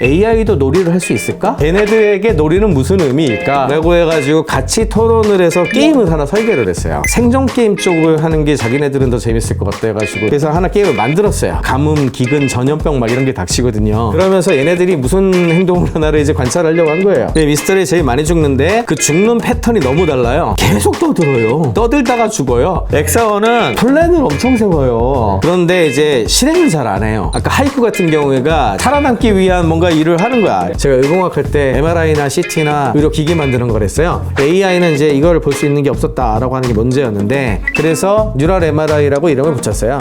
AI도 놀이를 할 수 있을까? 걔네들에게 놀이는 무슨 의미일까? 라고 해가지고 같이 토론을 해서 게임을 하나 설계를 했어요. 생존 게임 쪽을 하는 게 자기네들은 더 재밌을 것 같다 해가지고 그래서 하나 게임을 만들었어요. 가뭄, 기근, 전염병 막 이런 게 닥치거든요. 그러면서 얘네들이 무슨 행동을 하나를 이제 관찰하려고 한 거예요. 미스터리 제일 많이 죽는데 그 죽는 패턴이 너무 달라요. 계속 떠들어요. 떠들다가 죽어요. 엑사원은 플랜을 엄청 세워요. 그런데 이제 실행을 잘 안 해요. 아까 하이쿠 같은 경우가 살아남기 위한 뭔가 일을 하는 거야. 제가 의공학 할 때 MRI나 CT나 의료기기 만드는 걸 했어요. AI는 이제 이걸 볼 수 있는 게 없었다라고 하는 게 문제였는데 그래서 뉴럴 MRI라고 이름을 붙였어요.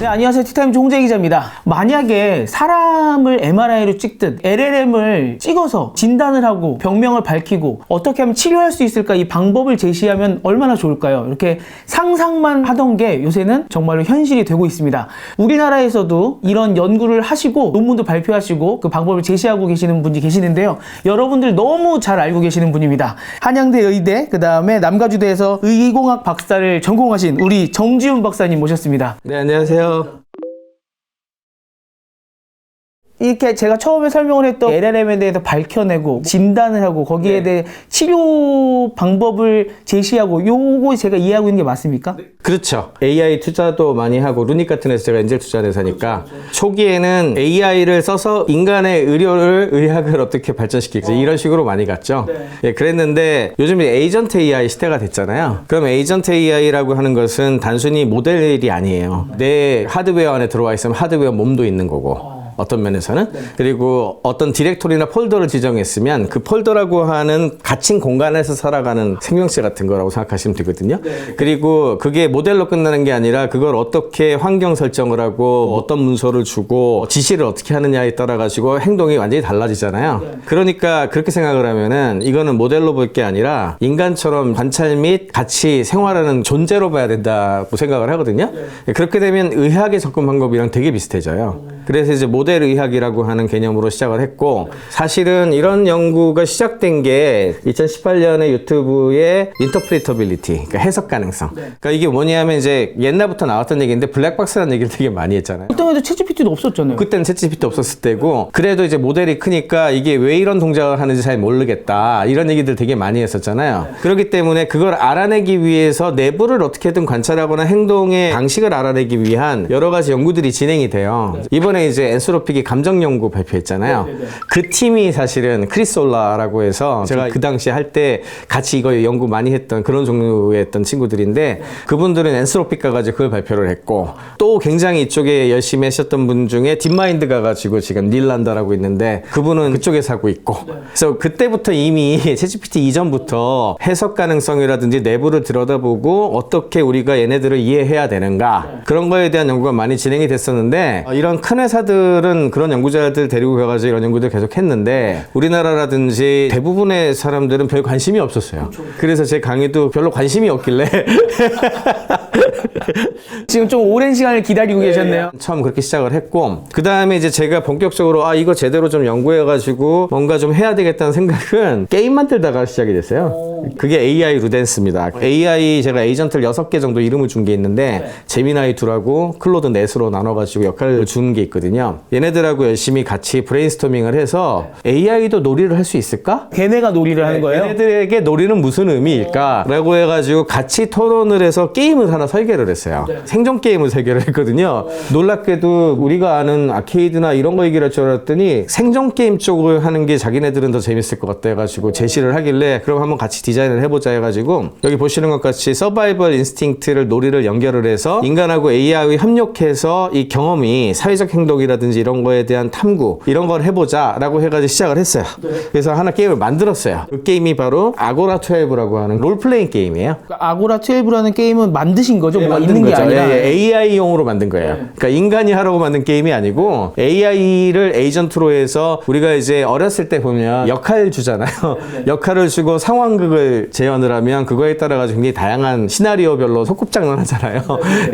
네, 안녕하세요. 티타임 홍재 기자입니다. 만약에 사람을 MRI로 찍듯 LLM을 찍어서 진단을 하고 병명을 밝히고 어떻게 하면 치료할 수 있을까 이 방법을 제시하면 얼마나 좋을까요? 이렇게 상상만 하던 게 요새는 정말로 현실이 되고 있습니다. 우리나라에서도 이런 연구를 하시고 논문도 발표하시고 그 방법을 제시하고 계시는 분이 계시는데요. 여러분들 너무 잘 알고 계시는 분입니다. 한양대 의대, 그 다음에 남가주대에서 의공학 박사를 전공하신 우리 정지훈 박사님 모셨습니다. 네, 안녕하세요. 이렇게 제가 처음에 설명을 했던 LLM에 대해서 밝혀내고 진단을 하고 거기에 대해 치료 방법을 제시하고 요거 제가 이해하고 있는 게 맞습니까? 그렇죠. AI 투자도 많이 하고 루닉 같은 데서 제가 엔젤 투자를 해서니까 초기에는 AI를 써서 인간의 의학을 어떻게 발전시킬지 이런 식으로 많이 갔죠. 예, 그랬는데 요즘 에이전트 AI 시대가 됐잖아요. 그럼 에이전트 AI라고 하는 것은 단순히 모델이 아니에요. 내 하드웨어 안에 들어와 있으면 하드웨어 몸도 있는 거고 어떤 면에서는 그리고 어떤 디렉토리나 폴더를 지정했으면 그 폴더라고 하는 갇힌 공간에서 살아가는 생명체 같은 거라고 생각하시면 되거든요. 그리고 그게 모델로 끝나는 게 아니라 그걸 어떻게 환경 설정을 하고 어떤 문서를 주고 지시를 어떻게 하느냐에 따라 가지고 행동이 완전히 달라지잖아요. 그러니까 그렇게 생각을 하면은 이거는 모델로 볼 게 아니라 인간처럼 관찰 및 같이 생활하는 존재로 봐야 된다고 생각을 하거든요. 그렇게 되면 의학의 접근 방법이랑 되게 비슷해져요. 그래서 이제 모델 의학이라고 하는 개념으로 시작을 했고 사실은 이런 연구가 시작된 게 2018년에 유튜브의 인터프리터빌리티, 그러니까 해석 가능성. 그러니까 이게 뭐냐면 이제 옛날부터 나왔던 얘기인데 블랙박스라는 얘기를 되게 많이 했잖아요. 그때만 해도 챗GPT도 없었잖아요. 그때는 챗GPT 없었을 때고 그래도 이제 모델이 크니까 이게 왜 이런 동작을 하는지 잘 모르겠다 이런 얘기들 되게 많이 했었잖아요. 그렇기 때문에 그걸 알아내기 위해서 내부를 어떻게든 관찰하거나 행동의 방식을 알아내기 위한 여러 가지 연구들이 진행이 돼요. 이번에 이제 엔스로픽이 감정 연구 발표했잖아요. 그 팀이 사실은 크리스 올라라고 해서 제가 그 당시에 할 때 같이 이거 연구 많이 했던 그런 종류의 했던 친구들인데 그분들은 엔스로픽 가가지고 그걸 발표를 했고 또 굉장히 이쪽에 열심히 하셨던 분 중에 딥마인드 가가지고 지금 닐 란다라고 있는데 그분은 그쪽에서 하고 있고 그래서 그때부터 이미 챗GPT 이전부터 해석 가능성이라든지 내부를 들여다보고 어떻게 우리가 얘네들을 이해해야 되는가 그런 거에 대한 연구가 많이 진행이 됐었는데 이런 큰 회사들은 그런 연구자들 데리고 가가지고 이런 연구들 계속 했는데 우리나라라든지 대부분의 사람들은 별 관심이 없었어요. 그래서 제 강의도 별로 관심이 없길래 지금 좀 오랜 시간을 기다리고 계셨네요. 처음 그렇게 시작을 했고 그 다음에 이제 제가 본격적으로 이거 제대로 좀 연구해가지고 뭔가 좀 해야 되겠다는 생각은 게임 만들다가 시작이 됐어요. 그게 AI 루덴스입니다. AI 제가 에이전트를 6개 정도 이름을 준 게 있는데 제미나이 2라고 클로드 넷으로 나눠가지고 역할을 주는 게 있거든요. 얘네들하고 열심히 같이 브레인스토밍을 해서 AI도 놀이를 할 수 있을까? 걔네가 놀이를 하는 거예요? 얘네들에게 놀이는 무슨 의미일까? 라고 해가지고 같이 토론을 해서 게임을 하나 설계를 했어요. 생존 게임을 설계를 했거든요. 놀랍게도 우리가 아는 아케이드나 이런 거 얘기를 할 줄 알았더니 생존 게임 쪽을 하는 게 자기네들은 더 재밌을 것 같다 해가지고 제시를 하길래 그럼 한번 같이 디자인을 해보자 해가지고 여기 보시는 것 같이 서바이벌 인스팅트를 놀이를 연결을 해서 인간하고 AI와 협력해서 이 경험이 사회적 행동이라든지 이런 거에 대한 탐구 이런 걸 해보자 라고 해가지고 시작을 했어요. 그래서 하나 게임을 만들었어요. 그 게임이 바로 아고라 12라고 하는 롤플레잉 게임이에요. 그러니까 아고라 12라는 게임은 만드신 거죠? 뭐가 만든 있는 게 거죠. 아니라 AI용으로 만든 거예요. 그러니까 인간이 하라고 만든 게임이 아니고 AI를 에이전트로 해서 우리가 이제 어렸을 때 보면 역할 주잖아요. 역할을 주고 상황극을 재현을 하면 그거에 따라 가지고 굉장히 다양한 시나리오별로 소꿉장난 하잖아요.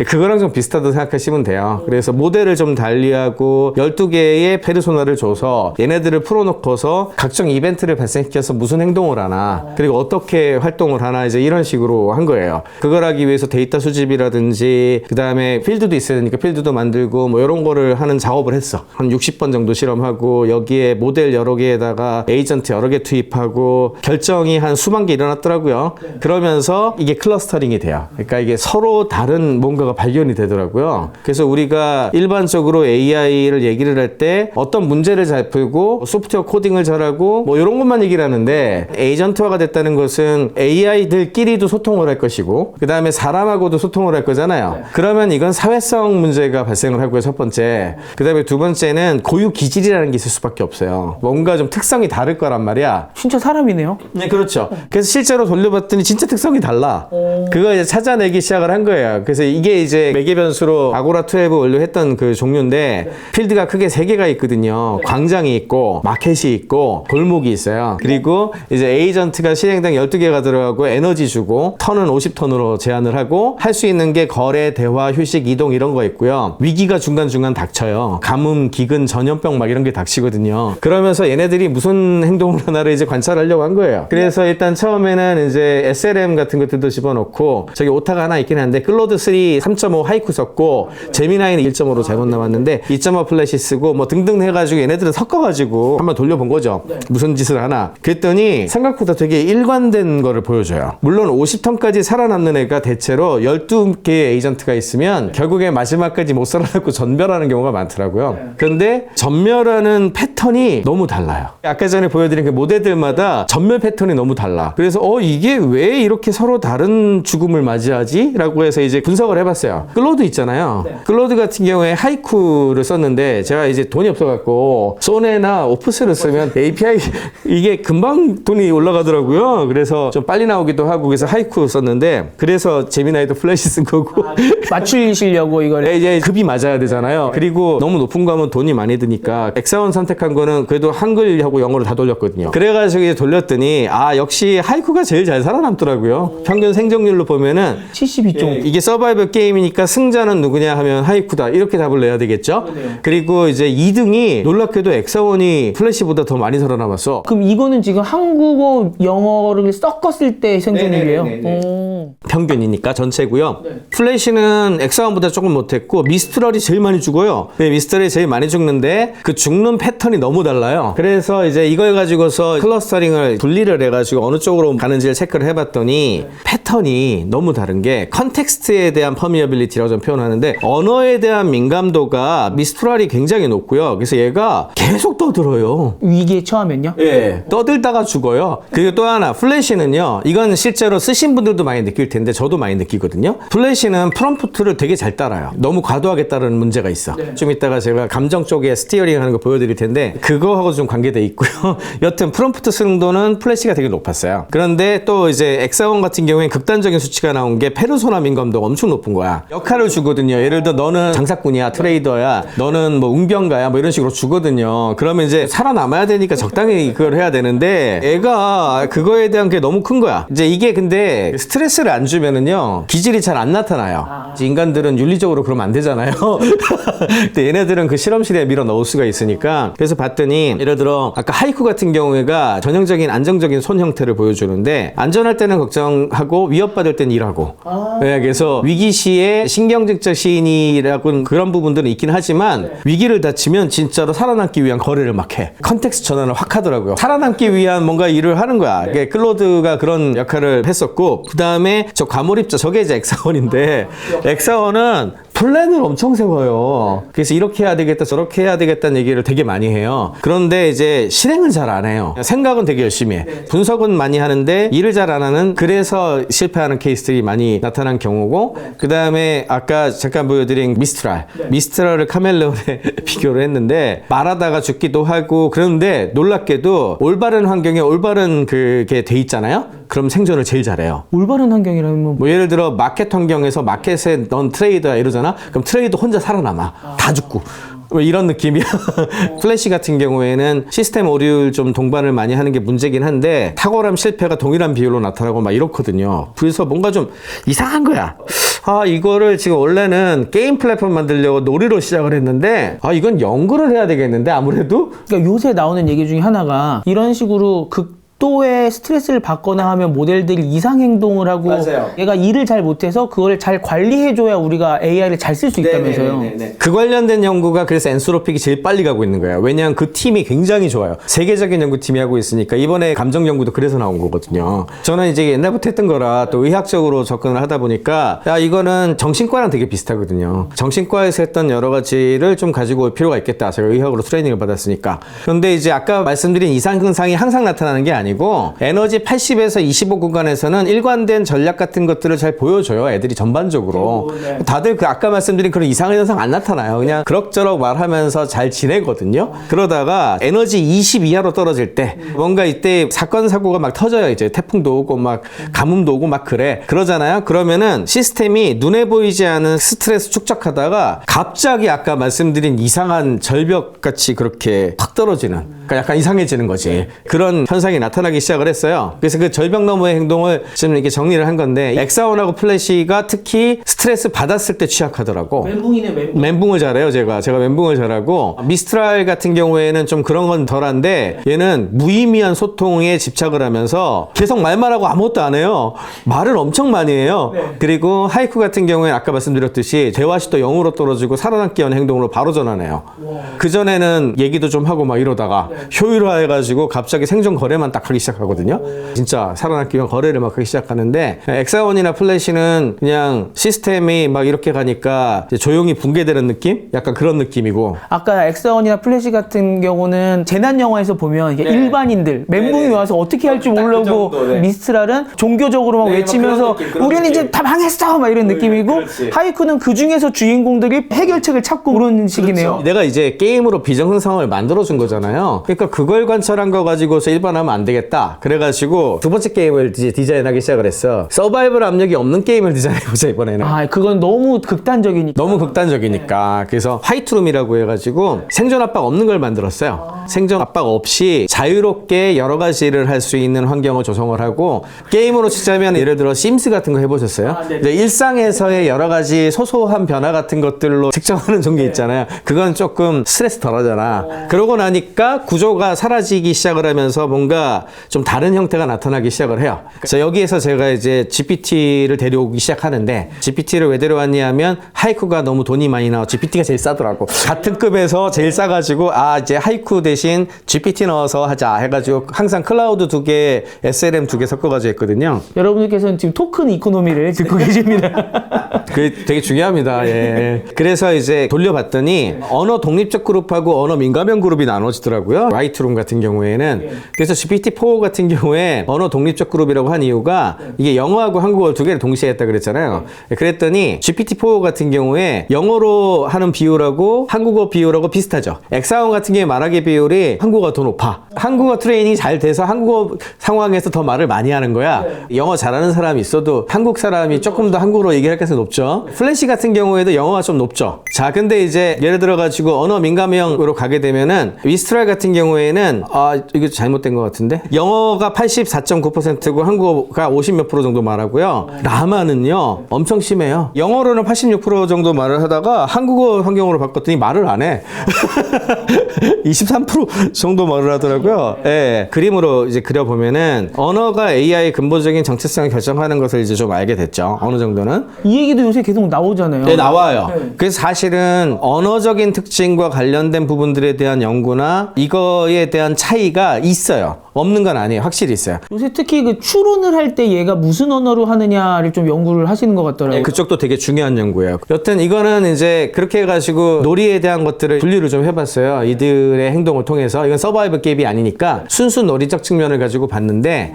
그거랑 좀 비슷하다고 생각하시면 돼요. 그래서 모델을 좀 달리하고 12개의 페르소나를 줘서 얘네들을 풀어놓고서 각종 이벤트를 발생시켜서 무슨 행동을 하나 그리고 어떻게 활동을 하나 이제 이런 식으로 한 거예요. 그걸 하기 위해서 데이터 수집이라든지 컴퓨터라든지 그 다음에 필드도 있어야 되니까 필드도 만들고 뭐 이런 거를 하는 작업을 했어. 한 60번 정도 실험하고 여기에 모델 여러 개에다가 에이전트 여러 개 투입하고 결정이 한 수만 개 일어났더라고요. 그러면서 이게 클러스터링이 돼요. 그러니까 이게 서로 다른 뭔가가 발견이 되더라고요. 그래서 우리가 일반적으로 AI를 얘기를 할 때 어떤 문제를 잘 풀고 소프트웨어 코딩을 잘하고 뭐 이런 것만 얘기를 하는데 에이전트화가 됐다는 것은 AI들끼리도 소통을 할 것이고 그 다음에 사람하고도 소통을 할 거잖아요. 그러면 이건 사회성 문제가 발생을 하고요. 첫 번째. 그 다음에 두 번째는 고유 기질이라는 게 있을 수밖에 없어요. 뭔가 좀 특성이 다를 거란 말이야. 진짜 사람이네요. 네, 그렇죠. 그래서 실제로 돌려봤더니 진짜 특성이 달라. 그거 이제 찾아내기 시작을 한 거예요. 그래서 이게 이제 매개 변수로 아고라 12 원료했던 그 종류인데 필드가 크게 세 개가 있거든요. 광장이 있고 마켓이 있고 골목이 있어요. 그리고 이제 에이전트가 실행당 12개가 들어가고 에너지 주고 턴은 50턴으로 제한을 하고 할 수 있는 게 거래, 대화, 휴식, 이동 이런 거 있고요. 위기가 중간중간 닥쳐요. 가뭄, 기근, 전염병 막 이런 게 닥치거든요. 그러면서 얘네들이 무슨 행동을 하나를 이제 관찰하려고 한 거예요. 그래서 일단 처음에는 이제 SLM 같은 것들도 집어넣고 저기 오타가 하나 있긴 한데 클로드 3 3.5 하이쿠 썼고 제미나이는 1.5로 잘못 나왔는데 2.5 플래시 쓰고 뭐 등등 해가지고 얘네들은 섞어가지고 한번 돌려본 거죠. 무슨 짓을 하나. 그랬더니 생각보다 되게 일관된 거를 보여줘요. 물론 50턴까지 살아남는 애가 대체로 12개의 에이전트가 있으면 결국에 마지막까지 못 살아남고 전멸하는 경우가 많더라고요. 그런데 전멸하는 패턴이 너무 달라요. 아까 전에 보여드린 그 모델들마다 전멸 패턴이 너무 달라. 그래서 이게 왜 이렇게 서로 다른 죽음을 맞이하지? 라고 해서 이제 분석을 해봤어요. 클로드 있잖아요. 클로드 같은 경우에 하이쿠를 썼는데 제가 이제 돈이 없어갖고 소네나 오프스를 쓰면 API 이게 금방 돈이 올라가더라고요. 그래서 좀 빨리 나오기도 하고 그래서 하이쿠 썼는데 그래서 제미나이도 플래시 쓴 거고 맞추시려고 이걸. 이제 급이 맞아야 되잖아요. 그리고 너무 높은 거 하면 돈이 많이 드니까 엑사원 선택한 거는 그래도 한글하고 영어로 다 돌렸거든요. 그래가지고 이제 돌렸더니 역시 하이쿠가 제일 잘 살아남더라고요. 평균 생존율로 보면은 72종. 이게 서바이벌 게임이니까 승자는 누구냐 하면 하이쿠다 이렇게 답을 내야 되겠죠. 그리고 이제 2등이 놀랍게도 엑사원이 플래시보다 더 많이 살아남았어. 그럼 이거는 지금 한국어, 영어를 섞었을 때 생존율이에요? 평균이니까 전체고요. 플래시는 엑사원보다 조금 못했고 미스트럴이 제일 많이 죽어요. 미스트럴이 제일 많이 죽는데 그 죽는 패턴이 너무 달라요. 그래서 이제 이걸 가지고서 클러스터링을 분리를 해가지고 어느 쪽으로 가는지를 체크를 해봤더니 패턴이 너무 다른 게 컨텍스트에 대한 퍼미어빌리티라고 좀 표현하는데 언어에 대한 민감도가 미스트럴이 굉장히 높고요. 그래서 얘가 계속 떠들어요. 위기에 처하면요? 예, 떠들다가 죽어요. 그리고 또 하나, 플래시는요, 이건 실제로 쓰신 분들도 많이 느낄 텐데, 저도 많이 느끼거든요. 플래시는 프롬프트를 되게 잘 따라요. 너무 과도하게 따르는 문제가 있어. 좀 이따가 제가 감정 쪽에 스티어링 하는 거 보여드릴 텐데, 그거하고 좀 관계돼 있고요. 여튼, 프롬프트 승도는 플래시가 되게 높았어요. 그런데 또 이제 엑사원 같은 경우엔 극단적인 수치가 나온 게 페르소나 민감도가 엄청 높은 거야. 역할을 주거든요. 예를 들어, 너는 장사꾼이야, 트레이더야, 너는 뭐 웅변가야, 뭐 이런 식으로 주거든요. 그러면 이제 살아남아야 되니까 적당히 그걸 해야 되는데 애가 그거에 대한 게 너무 큰 거야. 이제 이게 근데 스트레스를 안 주면은요 기질이 잘 안 나타나요. 인간들은 윤리적으로 그러면 안 되잖아요. 근데 얘네들은 그 실험실에 밀어 넣을 수가 있으니까. 그래서 봤더니 예를 들어 아까 하이쿠 같은 경우가 전형적인 안정적인 손 형태를 보여주는데 안전할 때는 걱정하고 위협받을 때는 일하고. 네, 그래서 위기 시에 신경증적 시인이라고 그런 부분들은 있긴 하지만 위기를 닥치면 진짜로 살아남기 위한 거래를 막 해. 컨텍스트 전환을 확 하더라고요. 살아남기 위한 뭔가 일을 하는 거야. 클로드가 그런 역할을 했었고 그 다음에 저 과몰입자 저게 이제 엑사원인데 엑사원은 플랜을 엄청 세워요. 그래서 이렇게 해야 되겠다 저렇게 해야 되겠다는 얘기를 되게 많이 해요. 그런데 이제 실행은 잘 안 해요. 생각은 되게 열심히 해. 분석은 많이 하는데 일을 잘 안 하는 그래서 실패하는 케이스들이 많이 나타난 경우고 그 다음에 아까 잠깐 보여드린 미스트랄을 카멜레온에 비교를 했는데 말하다가 죽기도 하고 그런데 놀랍게도 올바른 환경에 올바른 그게 돼 있잖아요. 그럼 생존을 제일 잘해요. 올바른 환경이라면 뭐 예를 들어 마켓 환경에서 마켓에 넌 트레이더야 이러잖아. 그럼 트레이더 혼자 살아남아. 다 죽고. 뭐 이런 느낌이야. 플래시 같은 경우에는 시스템 오류를 좀 동반을 많이 하는 게 문제긴 한데 탁월함 실패가 동일한 비율로 나타나고 막 이렇거든요. 그래서 뭔가 좀 이상한 거야. 이거를 지금 원래는 게임 플랫폼 만들려고 놀이로 시작을 했는데 이건 연구를 해야 되겠는데 아무래도 그러니까 요새 나오는 얘기 중에 하나가 이런 식으로 극도의 스트레스를 받거나 하면 모델들이 이상 행동을 하고 맞아요. 얘가 일을 잘 못해서 그걸 잘 관리해줘야 우리가 AI를 잘 쓸 수 있다면서요. 그 관련된 연구가 그래서 엔소로픽이 제일 빨리 가고 있는 거예요. 왜냐하면 그 팀이 굉장히 좋아요. 세계적인 연구팀이 하고 있으니까 이번에 감정 연구도 그래서 나온 거거든요. 저는 이제 옛날부터 했던 거라 또 의학적으로 접근을 하다 보니까 야 이거는 정신과랑 되게 비슷하거든요. 정신과에서 했던 여러 가지를 좀 가지고 올 필요가 있겠다. 제가 의학으로 트레이닝을 받았으니까. 그런데 이제 아까 말씀드린 이상 증상이 항상 나타나는 게 아니고 에너지 80에서 25 구간에서는 일관된 전략 같은 것들을 잘 보여줘요. 애들이 전반적으로. 다들 그 아까 말씀드린 그런 이상한 현상 안 나타나요. 그냥 그럭저럭 말하면서 잘 지내거든요. 그러다가 에너지 20 이하로 떨어질 때 뭔가 이때 사건 사고가 막 터져요. 이제 태풍도 오고 막 가뭄도 오고 막 그래. 그러잖아요. 그러면은 시스템이 눈에 보이지 않은 스트레스 축적하다가 갑자기 아까 말씀드린 이상한 절벽 같이 그렇게 확 떨어지는, 그러니까 약간 이상해지는 거지. 그런 현상이 나타나기 시작을 했어요. 그래서 그 절벽 너머의 행동을 지금 이렇게 정리를 한 건데 엑사온하고 플래시가 특히 스트레스 받았을 때 취약하더라고. 멘붕이네, 멘붕. 멘붕을 잘해요, 제가 멘붕을 잘하고. 미스트랄 같은 경우에는 좀 그런 건 덜한데 얘는 무의미한 소통에 집착을 하면서 계속 말만 하고 아무것도 안 해요. 말을 엄청 많이 해요. 그리고 하이쿠 같은 경우에는 아까 말씀드렸듯이 대화시도 0으로 떨어지고 살아남기 위한 행동으로 바로 전환해요. 그전에는 얘기도 좀 하고 막 이러다가 효율화해가지고 갑자기 생존 거래만 딱 하기 시작하거든요. 진짜 살아남기 위한 거래를 막 하기 시작하는데 엑사원이나 플래시는 그냥 시스템이 막 이렇게 가니까 이제 조용히 붕괴되는 느낌? 약간 그런 느낌이고. 아까 엑사원이나 플래시 같은 경우는 재난 영화에서 보면 이게 일반인들 멘붕이 와서 어떻게 할지 모르고 정도, 미스트랄은 종교적으로 막 외치면서 그런 우리는 느낌. 이제 다 망했어 막 이런 느낌이고 그렇지. 하이쿠는 그 중에서 주인공들이 해결책을 찾고 그런 식이네요. 내가 이제 게임으로 비정상 상황을 만들어준 거잖아요. 그러니까 그걸 관찰한 거 가지고서 일반하면 안 되겠다. 그래가지고 두 번째 게임을 이제 디자인하기 시작을 했어. 서바이벌 압력이 없는 게임을 디자인해보자 이번에는. 아, 그건 너무 극단적이니까. 너무 극단적이니까. 그래서 화이트룸이라고 해가지고 생존 압박 없는 걸 만들었어요. 생존 압박 없이 자유롭게 여러 가지를 할 수 있는 환경을 조성을 하고, 게임으로 치자면 예를 들어 심스 같은 거 해보셨어요? 이제 일상에서의 여러 가지 소소한 변화 같은 것들로 측정하는 종류 있잖아요. 그건 조금 스트레스 덜하잖아. 그러고 나니까 구조가 사라지기 시작을 하면서 뭔가 좀 다른 형태가 나타나기 시작을 해요. 그래서 여기에서 제가 이제 GPT를 데려오기 시작하는데, GPT를 왜 데려왔냐 하면 하이쿠가 너무 돈이 많이 나와. GPT가 제일 싸더라고. 같은 급에서 제일 싸가지고 이제 하이쿠 대신 GPT 넣어서 하자 해가지고 항상 클라우드 2개, SLM 2개 섞어가지고 했거든요. 여러분들께서는 지금 토큰 이코노미를 듣고 계십니다. 그게 되게 중요합니다. 예. 그래서 이제 돌려봤더니 언어 독립적 그룹하고 언어 민감형 그룹이 나눠지더라고요. 라이트룸 같은 경우에는. 그래서 GPT-4 같은 경우에 언어 독립적 그룹이라고 한 이유가 이게 영어하고 한국어 두 개를 동시에 했다 그랬잖아요. 그랬더니 GPT-4 같은 경우에 영어로 하는 비율하고 한국어 비율하고 비슷하죠. 엑사원 같은 경우에 말하기 비율이 한국어가 더 높아. 한국어 트레이닝이 잘 돼서 한국어 상황에서 더 말을 많이 하는 거야. 영어 잘하는 사람이 있어도 한국 사람이 조금 더 한국어로 얘기할 가능성이 높죠. 플래시 같은 경우에도 영어가 좀 높죠. 자, 근데 이제 예를 들어 가지고 언어 민감형으로 가게 되면은 미스트랄 같은 경우에는 이거 잘못된 것 같은데 영어가 84.9%고 한국어가 50몇 % 정도 말하고요. 라마는요 엄청 심해요. 영어로는 86% 정도 말을 하다가 한국어 환경으로 바꿨더니 말을 안 해. 23% 정도 말을 하더라고요. 예. 그림으로 이제 그려보면은 언어가 AI의 근본적인 정체성을 결정하는 것을 이제 좀 알게 됐죠. 어느 정도는. 이 얘기도 요새 계속 나오잖아요. 네, 나와요. 그래서 사실은 언어적인 특징과 관련된 부분들에 대한 연구나 이거에 대한 차이가 있어요. 없는 건 아니에요. 확실히 있어요. 요새 특히 그 추론을 할 때 얘가 무슨 언어로 하느냐를 좀 연구를 하시는 것 같더라고요. 네, 그쪽도 되게 중요한 연구예요. 여튼 이거는 이제 그렇게 해가지고 놀이에 대한 것들을 분류를 좀 해봤어요. 이들의 행동을 통해서. 이건 서바이벌 게임이 아니니까 순수 놀이적 측면을 가지고 봤는데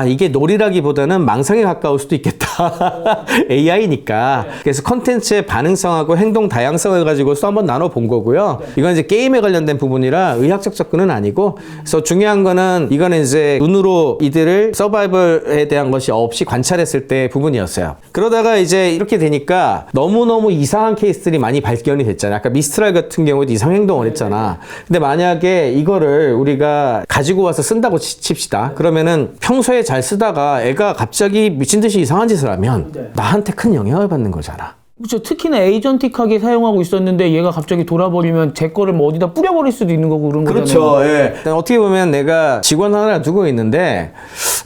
이게 놀이라기보다는 망상에 가까울 수도 있겠다. AI니까. 그래서 콘텐츠의 반응성하고 행동 다양성을 가지고서 한번 나눠본 거고요. 이건 이제 게임에 관련된 부분이라 의학적 접근은 아니고, 그래서 중요한 거는 이거는 이제 눈으로 이들을 서바이벌에 대한 것이 없이 관찰했을 때 부분이었어요. 그러다가 이제 이렇게 되니까 너무너무 이상한 케이스들이 많이 발견이 됐잖아요. 아까 미스트랄 같은 경우에도 이상 행동을 했잖아. 근데 만약에 이거를 우리가 가지고 와서 쓴다고 칩시다. 그러면은 평소에 잘 쓰다가 애가 갑자기 미친 듯이 이상한 짓을 하면 나한테 큰 영향을 받는 거잖아. 그렇죠. 특히나 에이전틱하게 사용하고 있었는데 얘가 갑자기 돌아버리면 제 거를 뭐 어디다 뿌려버릴 수도 있는 거고 그런 거잖아요. 그렇죠. 예. 어떻게 보면 내가 직원 하나 두고 있는데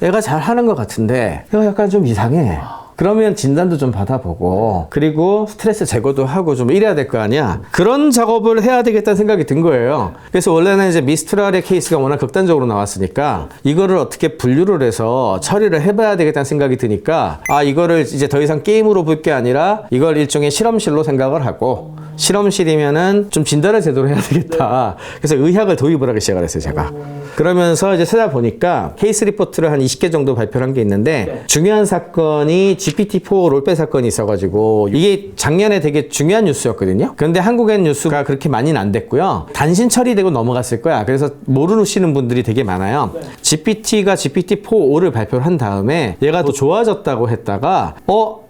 얘가 잘 하는 것 같은데 얘가 약간 좀 이상해. 그러면 진단도 좀 받아보고 그리고 스트레스 제거도 하고 좀 이래야 될 거 아니야. 그런 작업을 해야 되겠다는 생각이 든 거예요. 그래서 원래는 이제 미스트랄의 케이스가 워낙 극단적으로 나왔으니까 이거를 어떻게 분류를 해서 처리를 해봐야 되겠다는 생각이 드니까 아 이거를 이제 더 이상 게임으로 볼 게 아니라 이걸 일종의 실험실로 생각을 하고 실험실이면은 좀 진단을 제대로 해야 되겠다. 그래서 의학을 도입을 하기 시작을 했어요, 제가. 그러면서 이제 찾아보니까 케이스 리포트를 한 20개 정도 발표를 한 게 있는데 중요한 사건이 GPT-4 롤백 사건이 있어가지고 이게 작년에 되게 중요한 뉴스였거든요. 그런데 한국엔 뉴스가 그렇게 많이는 안 됐고요. 단신 처리되고 넘어갔을 거야. 그래서 모르시는 분들이 되게 많아요. GPT가 GPT-4를 발표를 한 다음에 얘가 더 좋아졌다고 했다가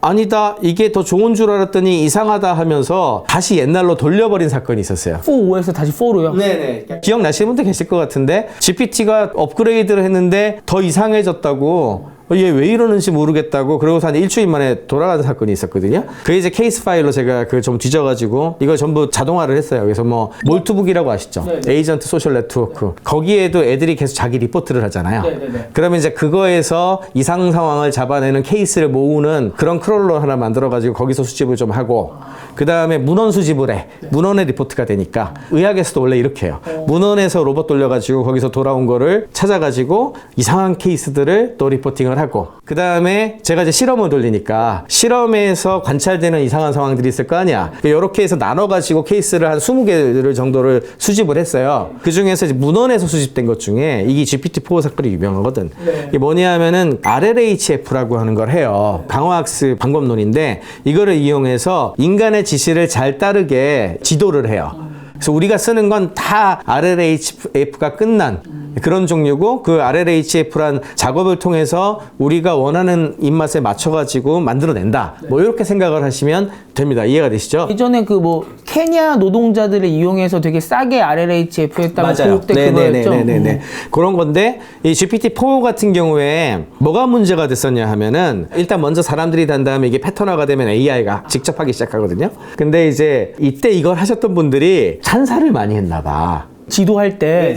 아니다. 이게 더 좋은 줄 알았더니 이상하다 하면서 다시 옛날로 돌려버린 사건이 있었어요. 4, 5에서 다시 4로요? 네네. 기억나시는 분들 계실 것 같은데 GPT가 업그레이드를 했는데 더 이상해졌다고 얘 왜 이러는지 모르겠다고 그러고서 한 일주일 만에 돌아가는 사건이 있었거든요. 그게 이제 케이스 파일로 제가 그 좀 뒤져가지고 이걸 전부 자동화를 했어요. 그래서 뭐 몰투북이라고 아시죠? 네네. 에이전트 소셜 네트워크. 거기에도 애들이 계속 자기 리포트를 하잖아요. 네네네. 그러면 이제 그거에서 이상 상황을 잡아내는 케이스를 모으는 그런 크롤러 하나 만들어가지고 거기서 수집을 좀 하고 그 다음에 문헌 수집을 해. 문헌의 리포트가 되니까 의학에서도 원래 이렇게 해요. 문헌에서 로봇 돌려가지고 거기서 돌아온 거를 찾아가지고 이상한 케이스들을 또 리포팅을 하고 그 다음에 제가 이제 실험을 돌리니까 실험에서 관찰되는 이상한 상황들이 있을 거 아니야. 이렇게 해서 나눠가지고 케이스를 한 20개를 정도를 수집을 했어요. 그 중에서 이제 문헌에서 수집된 것 중에 이게 GPT-4 사건이 유명하거든. 이게 뭐냐 하면은 RLHF라고 하는 걸 해요. 강화학습 방법론인데 이거를 이용해서 인간의 지시를 잘 따르게 지도를 해요. 그래서 우리가 쓰는 건 다 RLHF가 끝난 그런 종류고 그 RLHF란 작업을 통해서 우리가 원하는 입맛에 맞춰가지고 만들어낸다. 뭐 이렇게 생각을 하시면 됩니다. 이해가 되시죠? 예전에 그 뭐 케냐 노동자들을 이용해서 되게 싸게 RLHF 했다가 교육대 그거였죠? 네네네. 그런 건데 이 GPT-4 같은 경우에 뭐가 문제가 됐었냐 하면은 일단 먼저 사람들이 단 다음에 이게 패턴화가 되면 AI가 직접 하기 시작하거든요. 근데 이제 이때 이걸 하셨던 분들이 찬사를 많이 했나 봐. 지도할 때,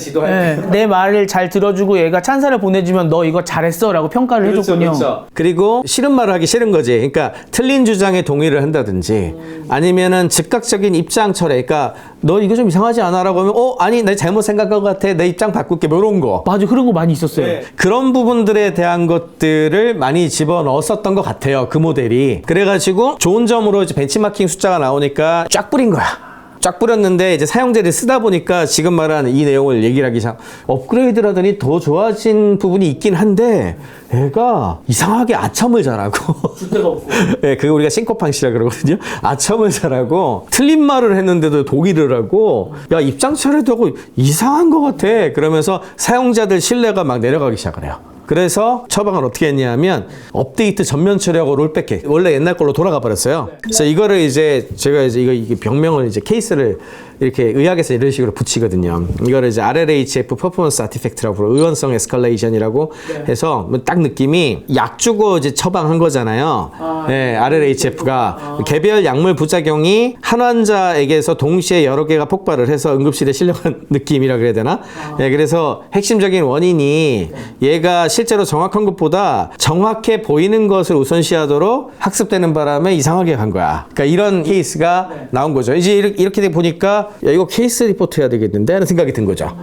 내 말을 잘 들어주고 얘가 찬사를 보내주면 너 이거 잘했어 라고 평가를 해줬군요. 그리고 싫은 말을 하기 싫은 거지. 그러니까 틀린 주장에 동의를 한다든지 아니면은 즉각적인 입장 철회. 그러니까 너 이거 좀 이상하지 않아? 라고 하면 아니 나 잘못 생각한 것 같아. 내 입장 바꿀게. 뭐 이런 거. 맞아, 그런 거 많이 있었어요. 그런 부분들에 대한 것들을 많이 집어넣었었던 것 같아요. 그 모델이. 그래가지고 좋은 점으로 이제 벤치마킹 숫자가 나오니까 쫙 뿌린 거야. 쫙 뿌렸는데 이제 사용자들이 쓰다 보니까 지금 말한 이 내용을 얘기를 하기 시작. 업그레이드를 하더니 더 좋아진 부분이 있긴 한데 애가 이상하게 아첨을 잘하고 줄데가 없고. 네, 그거 우리가 싱코팡시라 그러거든요. 아첨을 잘하고 틀린 말을 했는데도 동의를 하고 야 입장 차례도 하고 이상한 것 같아. 그러면서 사용자들 신뢰가 막 내려가기 시작을 해요. 그래서 처방을 어떻게 했냐면 업데이트 전면 처리하고 롤백해. 원래 옛날 걸로 돌아가 버렸어요. 그래서 이거를 이제 제가 이제 이게 병명을 이제 케이스를 이렇게 의학에서 이런 식으로 붙이거든요. 이거를 이제 RLHF 퍼포먼스 아티팩트라고 불러. 의원성 에스컬레이션이라고 해서 뭐딱 느낌이 약 주고 이제 처방한 거잖아요. RLHF가 개별 약물 부작용이 한 환자에게서 동시에 여러 개가 폭발을 해서 응급실에 실려간 느낌이라 그래야 되나? 그래서 핵심적인 원인이 얘가 실제로 정확한 것보다 정확해 보이는 것을 우선시하도록 학습되는 바람에 이상하게 간 거야. 그러니까 이런 케이스가 나온 거죠. 이제 이렇게 보니까 야 이거 케이스 리포트 해야 되겠는데 하는 생각이 든 거죠.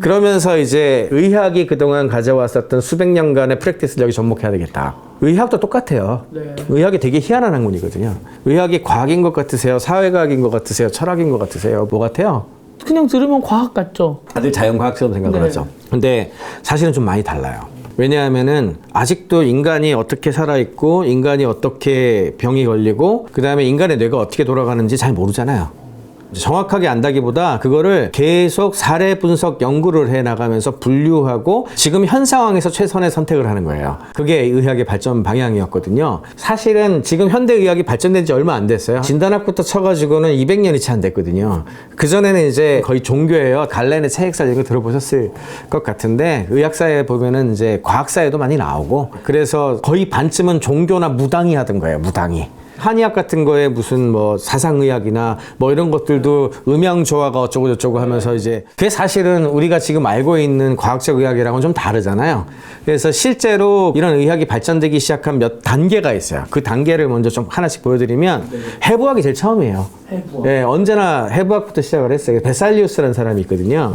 그러면서 이제 의학이 그동안 가져왔었던 수백 년간의 프랙티스를 여기 접목해야 되겠다. 의학도 똑같아요. 의학이 되게 희한한 학문이거든요. 의학이 과학인 것 같으세요? 사회과학인 것 같으세요? 철학인 것 같으세요? 뭐 같아요? 그냥 들으면 과학 같죠? 다들 자연과학처럼 생각을 하죠. 근데 사실은 좀 많이 달라요. 왜냐하면은 아직도 인간이 어떻게 살아있고 인간이 어떻게 병이 걸리고 그 다음에 인간의 뇌가 어떻게 돌아가는지 잘 모르잖아요. 정확하게 안다기보다 그거를 계속 사례 분석 연구를 해 나가면서 분류하고 지금 현 상황에서 최선의 선택을 하는 거예요. 그게 의학의 발전 방향이었거든요. 사실은 지금 현대 의학이 발전된 지 얼마 안 됐어요. 진단학부터 쳐가지고는 200년이 채 안 됐거든요. 그전에는 이제 거의 종교예요. 갈렌의 체액살 이런 거 들어보셨을 것 같은데 의학사에 보면은 이제 과학사에도 많이 나오고 그래서 거의 반쯤은 종교나 무당이 하던 거예요. 무당이. 한의학 같은 거에 무슨 뭐 사상의학이나 뭐 이런 것들도 음양 조화가 어쩌고 저쩌고 하면서 이제 그게 사실은 우리가 지금 알고 있는 과학적 의학이랑은 좀 다르잖아요. 그래서 실제로 이런 의학이 발전되기 시작한 몇 단계가 있어요. 그 단계를 먼저 좀 하나씩 보여드리면 해부학이 제일 처음이에요. 네, 언제나 해부학부터 시작을 했어요. 베살리우스라는 사람이 있거든요.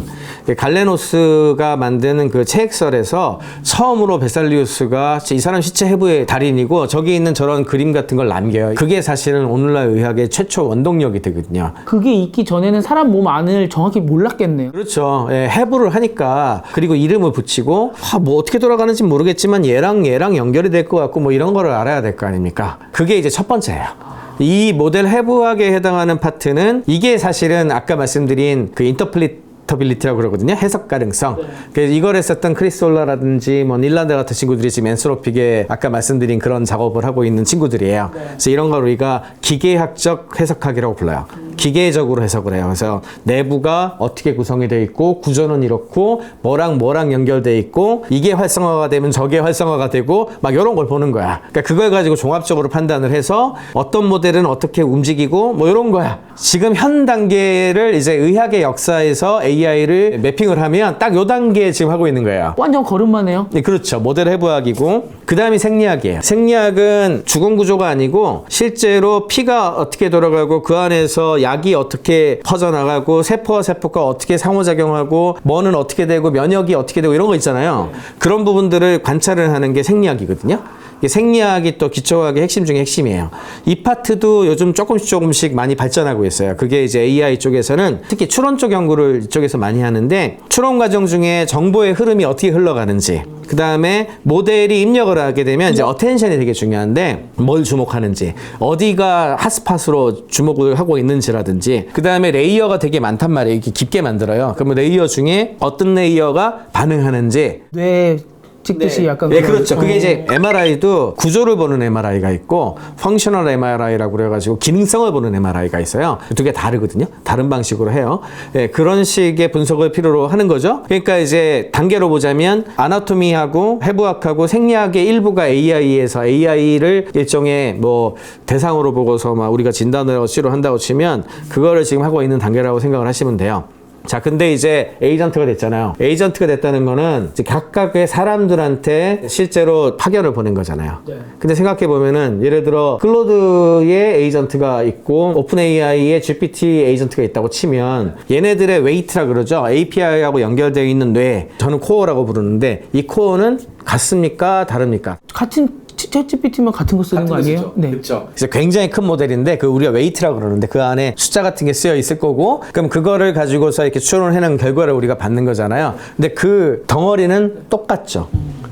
갈레노스가 만드는 그 체액설에서 처음으로 베살리우스가 이 사람 시체 해부의 달인이고 저기 있는 저런 그림 같은 걸 남겨요. 그게 사실은 오늘날 의학의 최초 원동력이 되거든요. 그게 있기 전에는 사람 몸 안을 정확히 몰랐겠네요. 그렇죠. 예, 해부를 하니까 그리고 이름을 붙이고 뭐 어떻게 돌아가는지 모르겠지만 얘랑 연결이 될 것 같고 뭐 이런 거를 알아야 될 거 아닙니까? 그게 이제 첫 번째예요. 이 모델 해부학에 해당하는 파트는 이게 사실은 아까 말씀드린 그 인터프리터빌리티라고 그러거든요. 해석 가능성. 그래서 이걸 했었던 크리스올라라든지 뭐 닐란드 같은 친구들이 지금 엔스로픽에 아까 말씀드린 그런 작업을 하고 있는 친구들이에요. 그래서 이런 걸 우리가 기계학적 해석학이라고 불러요. 기계적으로 해석을 해요. 그래서 내부가 어떻게 구성이 되어 있고 구조는 이렇고 뭐랑 연결되어 있고 이게 활성화가 되면 저게 활성화가 되고 막 이런 걸 보는 거야. 그러니까 그걸 가지고 종합적으로 판단을 해서 어떤 모델은 어떻게 움직이고 뭐 이런 거야. 지금 현 단계를 이제 의학의 역사에서 AI를 매핑을 하면 딱 요 단계에 지금 하고 있는 거예요. 완전 걸음마네요. 네, 그렇죠. 모델 해부학이고 그 다음이 생리학이에요. 생리학은 죽은 구조가 아니고 실제로 피가 어떻게 돌아가고 그 안에서 약이 어떻게 퍼져나가고 세포와 세포가 어떻게 상호작용하고 뭐는 어떻게 되고 면역이 어떻게 되고 이런 거 있잖아요. 그런 부분들을 관찰을 하는 게 생리학이거든요. 이게 생리학이 또 기초과학의 핵심 중에 핵심이에요. 이 파트도 요즘 조금씩 많이 발전하고 있어요. 그게 이제 AI 쪽에서는 특히 추론 쪽 연구를 이쪽에서 많이 하는데 추론 과정 중에 정보의 흐름이 어떻게 흘러가는지 그 다음에 모델이 입력을 하게 되면 이제 어텐션이 되게 중요한데 뭘 주목하는지 어디가 핫스팟으로 주목을 하고 있는지라든지 그 다음에 레이어가 되게 많단 말이에요. 이렇게 깊게 만들어요. 그러면 레이어 중에 어떤 레이어가 반응하는지 뇌 찍듯이 약간 네, 그런- 그렇죠. 그게 이제 MRI도 구조를 보는 MRI가 있고 펑셔널 MRI라고 그래가지고 기능성을 보는 MRI가 있어요. 두 개 다르거든요. 다른 방식으로 해요. 네, 그런 식의 분석을 필요로 하는 거죠. 그러니까 이제 단계로 보자면 아나토미하고 해부학하고 생리학의 일부가 AI에서 AI를 일종의 뭐 대상으로 보고서 막 우리가 진단을 치료한다고 치면 그거를 지금 하고 있는 단계라고 생각을 하시면 돼요. 자, 근데 이제 에이전트가 됐잖아요. 에이전트가 됐다는 거는 이제 각각의 사람들한테 실제로 파견을 보낸 거잖아요. 근데 생각해보면은 예를 들어 클로드의 에이전트가 있고 오픈 AI의 GPT 에이전트가 있다고 치면 얘네들의 웨이트라 그러죠. API하고 연결되어 있는 뇌, 저는 코어라고 부르는데 이 코어는 같습니까? 다릅니까? 같은 챗GPT면 같은 거 쓰는 거 아니에요? 네. 그렇죠. 그래서 굉장히 큰 모델인데 그 우리가 웨이트라고 그러는데 그 안에 숫자 같은 게 쓰여 있을 거고 그럼 그거를 가지고서 이렇게 추론을 해놓은 결과를 우리가 받는 거잖아요. 근데 그 덩어리는 똑같죠.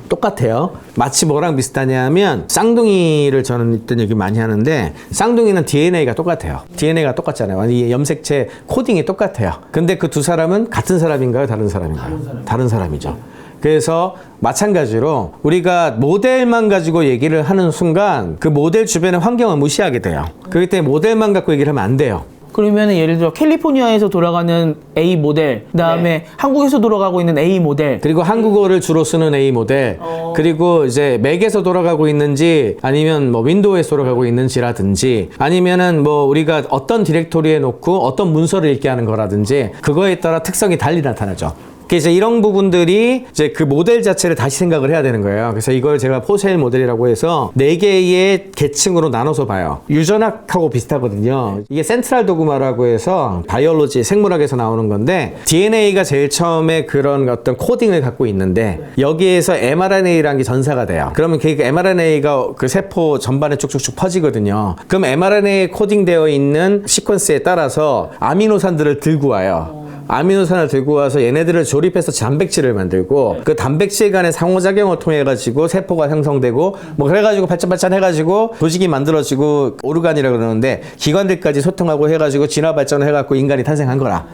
똑같아요. 마치 뭐랑 비슷하냐면 쌍둥이를 저는 이런 얘기 많이 하는데 쌍둥이는 DNA가 똑같아요. DNA가 똑같잖아요. 이 염색체 코딩이 똑같아요. 근데 그 두 사람은 같은 사람인가요? 다른 사람인가요? 다른 사람이죠. 그래서 마찬가지로 우리가 모델만 가지고 얘기를 하는 순간 그 모델 주변의 환경을 무시하게 돼요. 그렇기 때문에 모델만 갖고 얘기를 하면 안 돼요. 그러면 예를 들어 캘리포니아에서 돌아가는 A 모델, 그다음에 한국에서 돌아가고 있는 A 모델. 그리고 한국어를 주로 쓰는 A 모델, 그리고 이제 맥에서 돌아가고 있는지 아니면 뭐 윈도우에서 돌아가고 있는지라든지 아니면은 뭐 우리가 어떤 디렉토리에 놓고 어떤 문서를 읽게 하는 거라든지 그거에 따라 특성이 달리 나타나죠. 그래서 이런 부분들이 이제 그 모델 자체를 다시 생각을 해야 되는 거예요. 그래서 이걸 제가 포세일 모델이라고 해서 4개의 계층으로 나눠서 봐요. 유전학하고 비슷하거든요. 이게 센트럴 도그마라고 해서 바이올로지, 생물학에서 나오는 건데 DNA가 제일 처음에 그런 어떤 코딩을 갖고 있는데 여기에서 mRNA라는 게 전사가 돼요. 그러면 그 mRNA가 그 세포 전반에 쭉쭉쭉 퍼지거든요. 그럼 mRNA에 코딩되어 있는 시퀀스에 따라서 아미노산들을 들고 와요. 아미노산을 들고 와서 얘네들을 조립해서 단백질을 만들고 그 단백질 간의 상호작용을 통해 가지고 세포가 형성되고 뭐 그래가지고 발전발전 해가지고 조직이 만들어지고 오르간이라고 그러는데 기관들까지 소통하고 해가지고 진화 발전을 해갖고 인간이 탄생한 거라.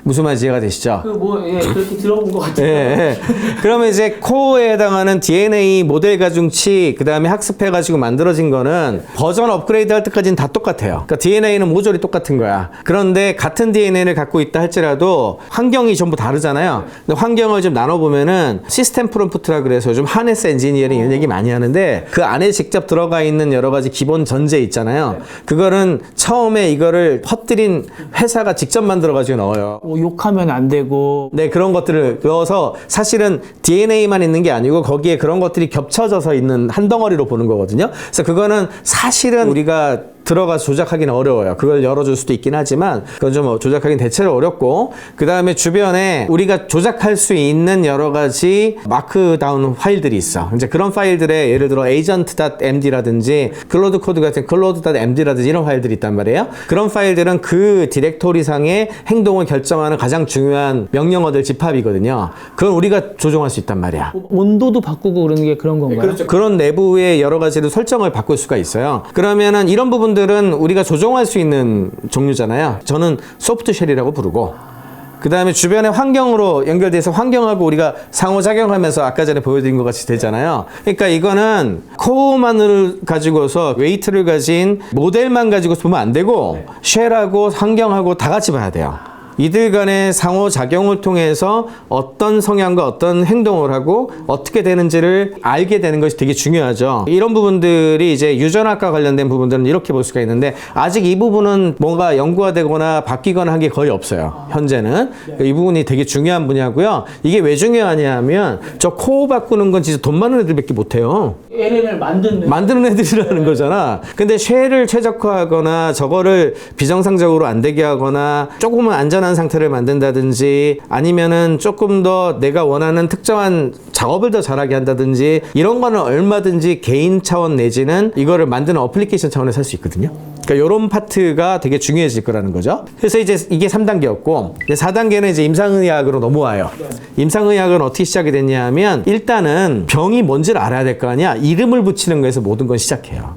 무슨 말인지 이해가 되시죠? 그렇게 들어본 것 같아요. 예. 그러면 이제 코어에 해당하는 DNA 모델 가중치, 그 다음에 학습해가지고 만들어진 거는 버전 업그레이드 할 때까지는 다 똑같아요. 그러니까 DNA는 모듈이 똑같은 거야. 그런데 같은 DNA를 갖고 있다 할지라도 환경이 전부 다르잖아요. 근데 환경을 좀 나눠보면은 시스템 프롬프트라 그래서 좀 하네스 엔지니어링 이런 얘기 많이 하는데 그 안에 직접 들어가 있는 여러 가지 기본 전제 있잖아요. 그거는 처음에 이거를 퍼뜨린 회사가 직접 만들어가지고 넣어요. 욕하면 안 되고. 네, 그런 것들을 넣어서 사실은 DNA만 있는 게 아니고 거기에 그런 것들이 겹쳐져서 있는 한 덩어리로 보는 거거든요. 그래서 그거는 사실은 우리가 들어가서 조작하기는 어려워요. 그걸 열어줄 수도 있긴 하지만 그건 좀 조작하기는 대체로 어렵고, 그 다음에 주변에 우리가 조작할 수 있는 여러 가지 마크다운 파일들이 있어. 이제 그런 파일들에 예를 들어 agent.md라든지 클로드 코드 같은 클로드.md라든지 이런 파일들이 있단 말이에요. 그런 파일들은 그 디렉토리상의 행동을 결정하는 가장 중요한 명령어들 집합이거든요. 그건 우리가 조종할 수 있단 말이야. 온도도 바꾸고 그러는 게 그런 건가요? 그렇죠. 그런 내부의 여러 가지로 설정을 바꿀 수가 있어요. 그러면은 이런 부분들은 우리가 조종할 수 있는 종류잖아요. 저는 소프트쉘이라고 부르고, 그 다음에 주변의 환경으로 연결돼서 환경하고 우리가 상호작용하면서 아까 전에 보여드린 것 같이 되잖아요. 그러니까 이거는 코어만을 가지고서 웨이트를 가진 모델만 가지고 보면 안 되고 쉘하고 환경하고 다 같이 봐야 돼요. 이들 간의 상호작용을 통해서 어떤 성향과 어떤 행동을 하고 어떻게 되는지를 알게 되는 것이 되게 중요하죠. 이런 부분들이 이제 유전학과 관련된 부분들은 이렇게 볼 수가 있는데, 아직 이 부분은 뭔가 연구가 되거나 바뀌거나 한 게 거의 없어요. 현재는. 이 부분이 되게 중요한 분야고요. 이게 왜 중요하냐 하면 저 코어 바꾸는 건 진짜 돈 많은 애들밖에 못해요. LN을 만드는 애들이라는 거잖아. 근데 쉘을 최적화하거나 저거를 비정상적으로 안 되게 하거나 조금은 안전한 상태를 만든다든지 아니면은 조금 더 내가 원하는 특정한 작업을 더 잘하게 한다든지 이런 거는 얼마든지 개인 차원 내지는 이거를 만드는 어플리케이션 차원에서 할 수 있거든요. 그러니까 이런 파트가 되게 중요해질 거라는 거죠. 그래서 이제 이게 3단계였고, 4단계는 이제 임상의학으로 넘어와요. 임상의학은 어떻게 시작이 됐냐 하면 일단은 병이 뭔지를 알아야 될 거 아니야. 이름을 붙이는 거에서 모든 건 시작해요.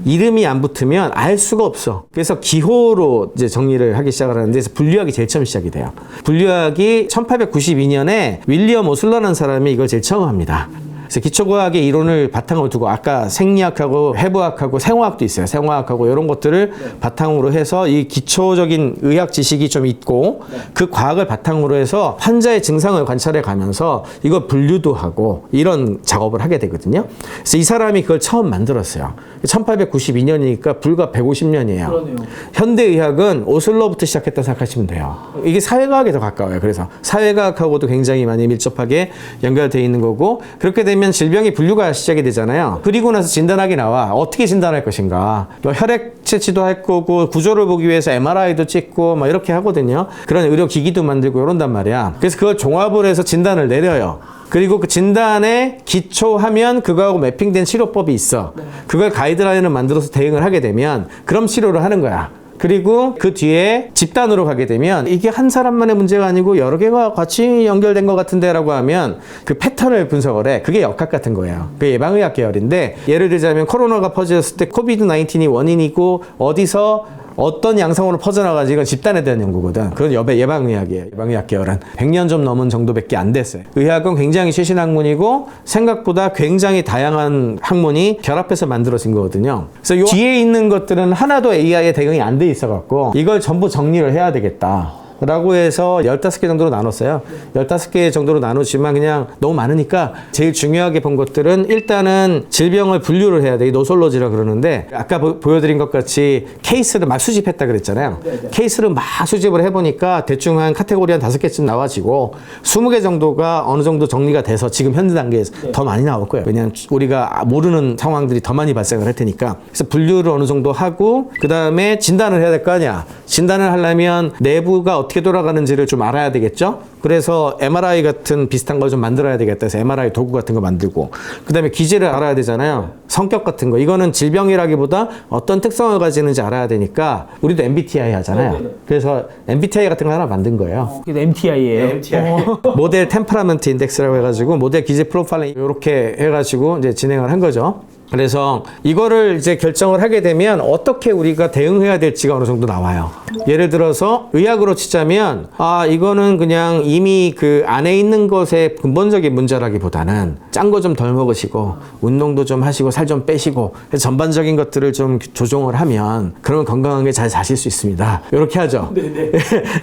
이름이 안 붙으면 알 수가 없어. 그래서 기호로 이제 정리를 하기 시작을 하는데, 그래서 분류학이 제일 처음 시작이 돼요. 분류학이 1892년에 윌리엄 오슬러라는 사람이 이걸 제일 처음 합니다. 그래서 기초과학의 이론을 바탕으로 두고 아까 생리학하고 해부학하고 생화학도 있어요. 생화학하고 이런 것들을 바탕으로 해서 이 기초적인 의학 지식이 좀 있고 그 과학을 바탕으로 해서 환자의 증상을 관찰해 가면서 이걸 분류도 하고 이런 작업을 하게 되거든요. 그래서 이 사람이 그걸 처음 만들었어요. 1892년이니까 불과 150년이에요. 그러네요. 현대의학은 오슬러부터 시작했다 생각하시면 돼요. 이게 사회과학에 더 가까워요. 그래서 사회과학하고도 굉장히 많이 밀접하게 연결되어 있는 거고, 그렇게 되면 질병의 분류가 시작이 되잖아요. 그리고 나서 진단하기 나와. 어떻게 진단할 것인가. 혈액 채취도 할 거고 구조를 보기 위해서 MRI도 찍고 막 이렇게 하거든요. 그런 의료기기도 만들고 이런단 말이야. 그래서 그걸 종합을 해서 진단을 내려요. 그리고 그 진단에 기초하면 그거하고 매핑된 치료법이 있어. 그걸 가이드라인을 만들어서 대응을 하게 되면 그럼 치료를 하는 거야. 그리고 그 뒤에 집단으로 가게 되면 이게 한 사람만의 문제가 아니고 여러 개가 같이 연결된 것 같은데 라고 하면 그 패턴을 분석을 해. 그게 역학 같은 거예요. 그게 예방의학 계열인데, 예를 들자면 코로나가 퍼졌을 때 코비드-19이 원인이고 어디서 어떤 양상으로 퍼져나가지, 이건 집단에 대한 연구거든. 그건 예방의학이에요. 예방의학 계열은 100년 좀 넘은 정도밖에 안 됐어요. 의학은 굉장히 최신 학문이고 생각보다 굉장히 다양한 학문이 결합해서 만들어진 거거든요. 그래서 요 뒤에 있는 것들은 하나도 AI에 대응이 안 돼 있어갖고 이걸 전부 정리를 해야 되겠다 라고 해서 15개 정도로 나눴어요. 15개 정도로 나누지만 그냥 너무 많으니까 제일 중요하게 본 것들은 일단은 질병을 분류를 해야 돼. 노솔로지라 그러는데, 아까 보여드린 것 같이 케이스를 막 수집했다 그랬잖아요. 케이스를 막 수집을 해보니까 대충 한 카테고리 한 5개쯤 나와지고 20개 정도가 어느 정도 정리가 돼서 지금 현재 단계에서 더 많이 나올 거예요. 왜냐하면 우리가 모르는 상황들이 더 많이 발생을 할 테니까. 그래서 분류를 어느 정도 하고 그 다음에 진단을 해야 될 거 아니야. 진단을 하려면 내부가 어떻게 돌아가는지를 좀 알아야 되겠죠? 그래서 MRI 같은 비슷한 걸 좀 만들어야 되겠다 해서 MRI 도구 같은 거 만들고, 그 다음에 기질을 알아야 되잖아요. 성격 같은 거. 이거는 질병이라기보다 어떤 특성을 가지는지 알아야 되니까 우리도 MBTI 하잖아요. 그래서 MBTI 같은 거 하나 만든 거예요. 그게 MTI예요. MTI. 모델 템퍼라먼트 인덱스라고 해가지고 모델 기질 프로파일링 이렇게 해가지고 이제 진행을 한 거죠. 그래서 이거를 이제 결정을 하게 되면 어떻게 우리가 대응해야 될지가 어느 정도 나와요. 예를 들어서 의학으로 치자면 이거는 그냥 이미 그 안에 있는 것의 근본적인 문제라기보다는 짠 거 좀 덜 먹으시고 운동도 좀 하시고 살 좀 빼시고 전반적인 것들을 좀 조정을 하면 그러면 건강하게 잘 사실 수 있습니다. 이렇게 하죠. 네네.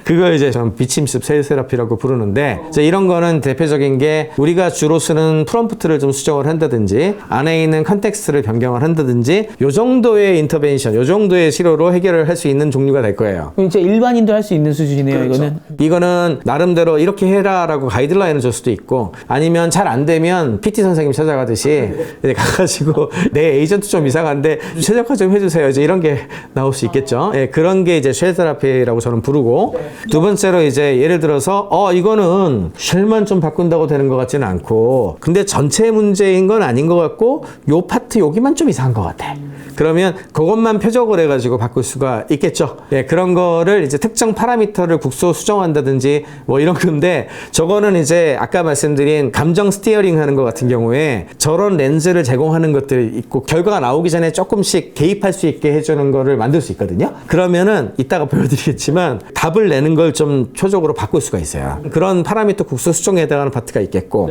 그걸 이제 좀 비침습 셀 세라피라고 부르는데 이제 이런 거는 대표적인 게 우리가 주로 쓰는 프롬프트를 좀 수정을 한다든지 안에 있는 컨텍스트를 변경을 한다든지 요 정도의 인터벤션, 요 정도의 치료로 해결을 할 수 있는 종류가 될 거예요. 진짜 일반인도 할 수 있는 수준이네요. 그렇죠. 이거는 나름대로 이렇게 해라라고 가이드라인을 줄 수도 있고 아니면 잘 안 되면 PT 선생님 찾아가듯이 이제 가가지고 내 에이전트 좀 이상한데 최적화 좀 해주세요. 이제 이런 게 나올 수 있겠죠. 예, 그런 게 이제 쉘 테라피라고 저는 부르고 두 번째로 이제 예를 들어서 이거는 쉘만 좀 바꾼다고 되는 것 같지는 않고 근데 전체 문제인 건 아닌 것 같고 요 파트 여기만 좀 이상한 것 같아. 그러면 그것만 표적을 해가지고 바꿀 수가 있겠죠. 예, 그런 거를 이제 특정 파라미터를 국소 수정한다든지 뭐 이런 건데 저거는 이제 아까 말씀드린 감정 스티어링 하는 것 같은 경우에 저런 렌즈를 제공하는 것들이 있고 결과가 나오기 전에 조금씩 개입할 수 있게 해주는 거를 만들 수 있거든요. 그러면은 이따가 보여드리겠지만 답을 내는 걸 좀 표적으로 바꿀 수가 있어요. 그런 파라미터 국소 수정에 해당하는 파트가 있겠고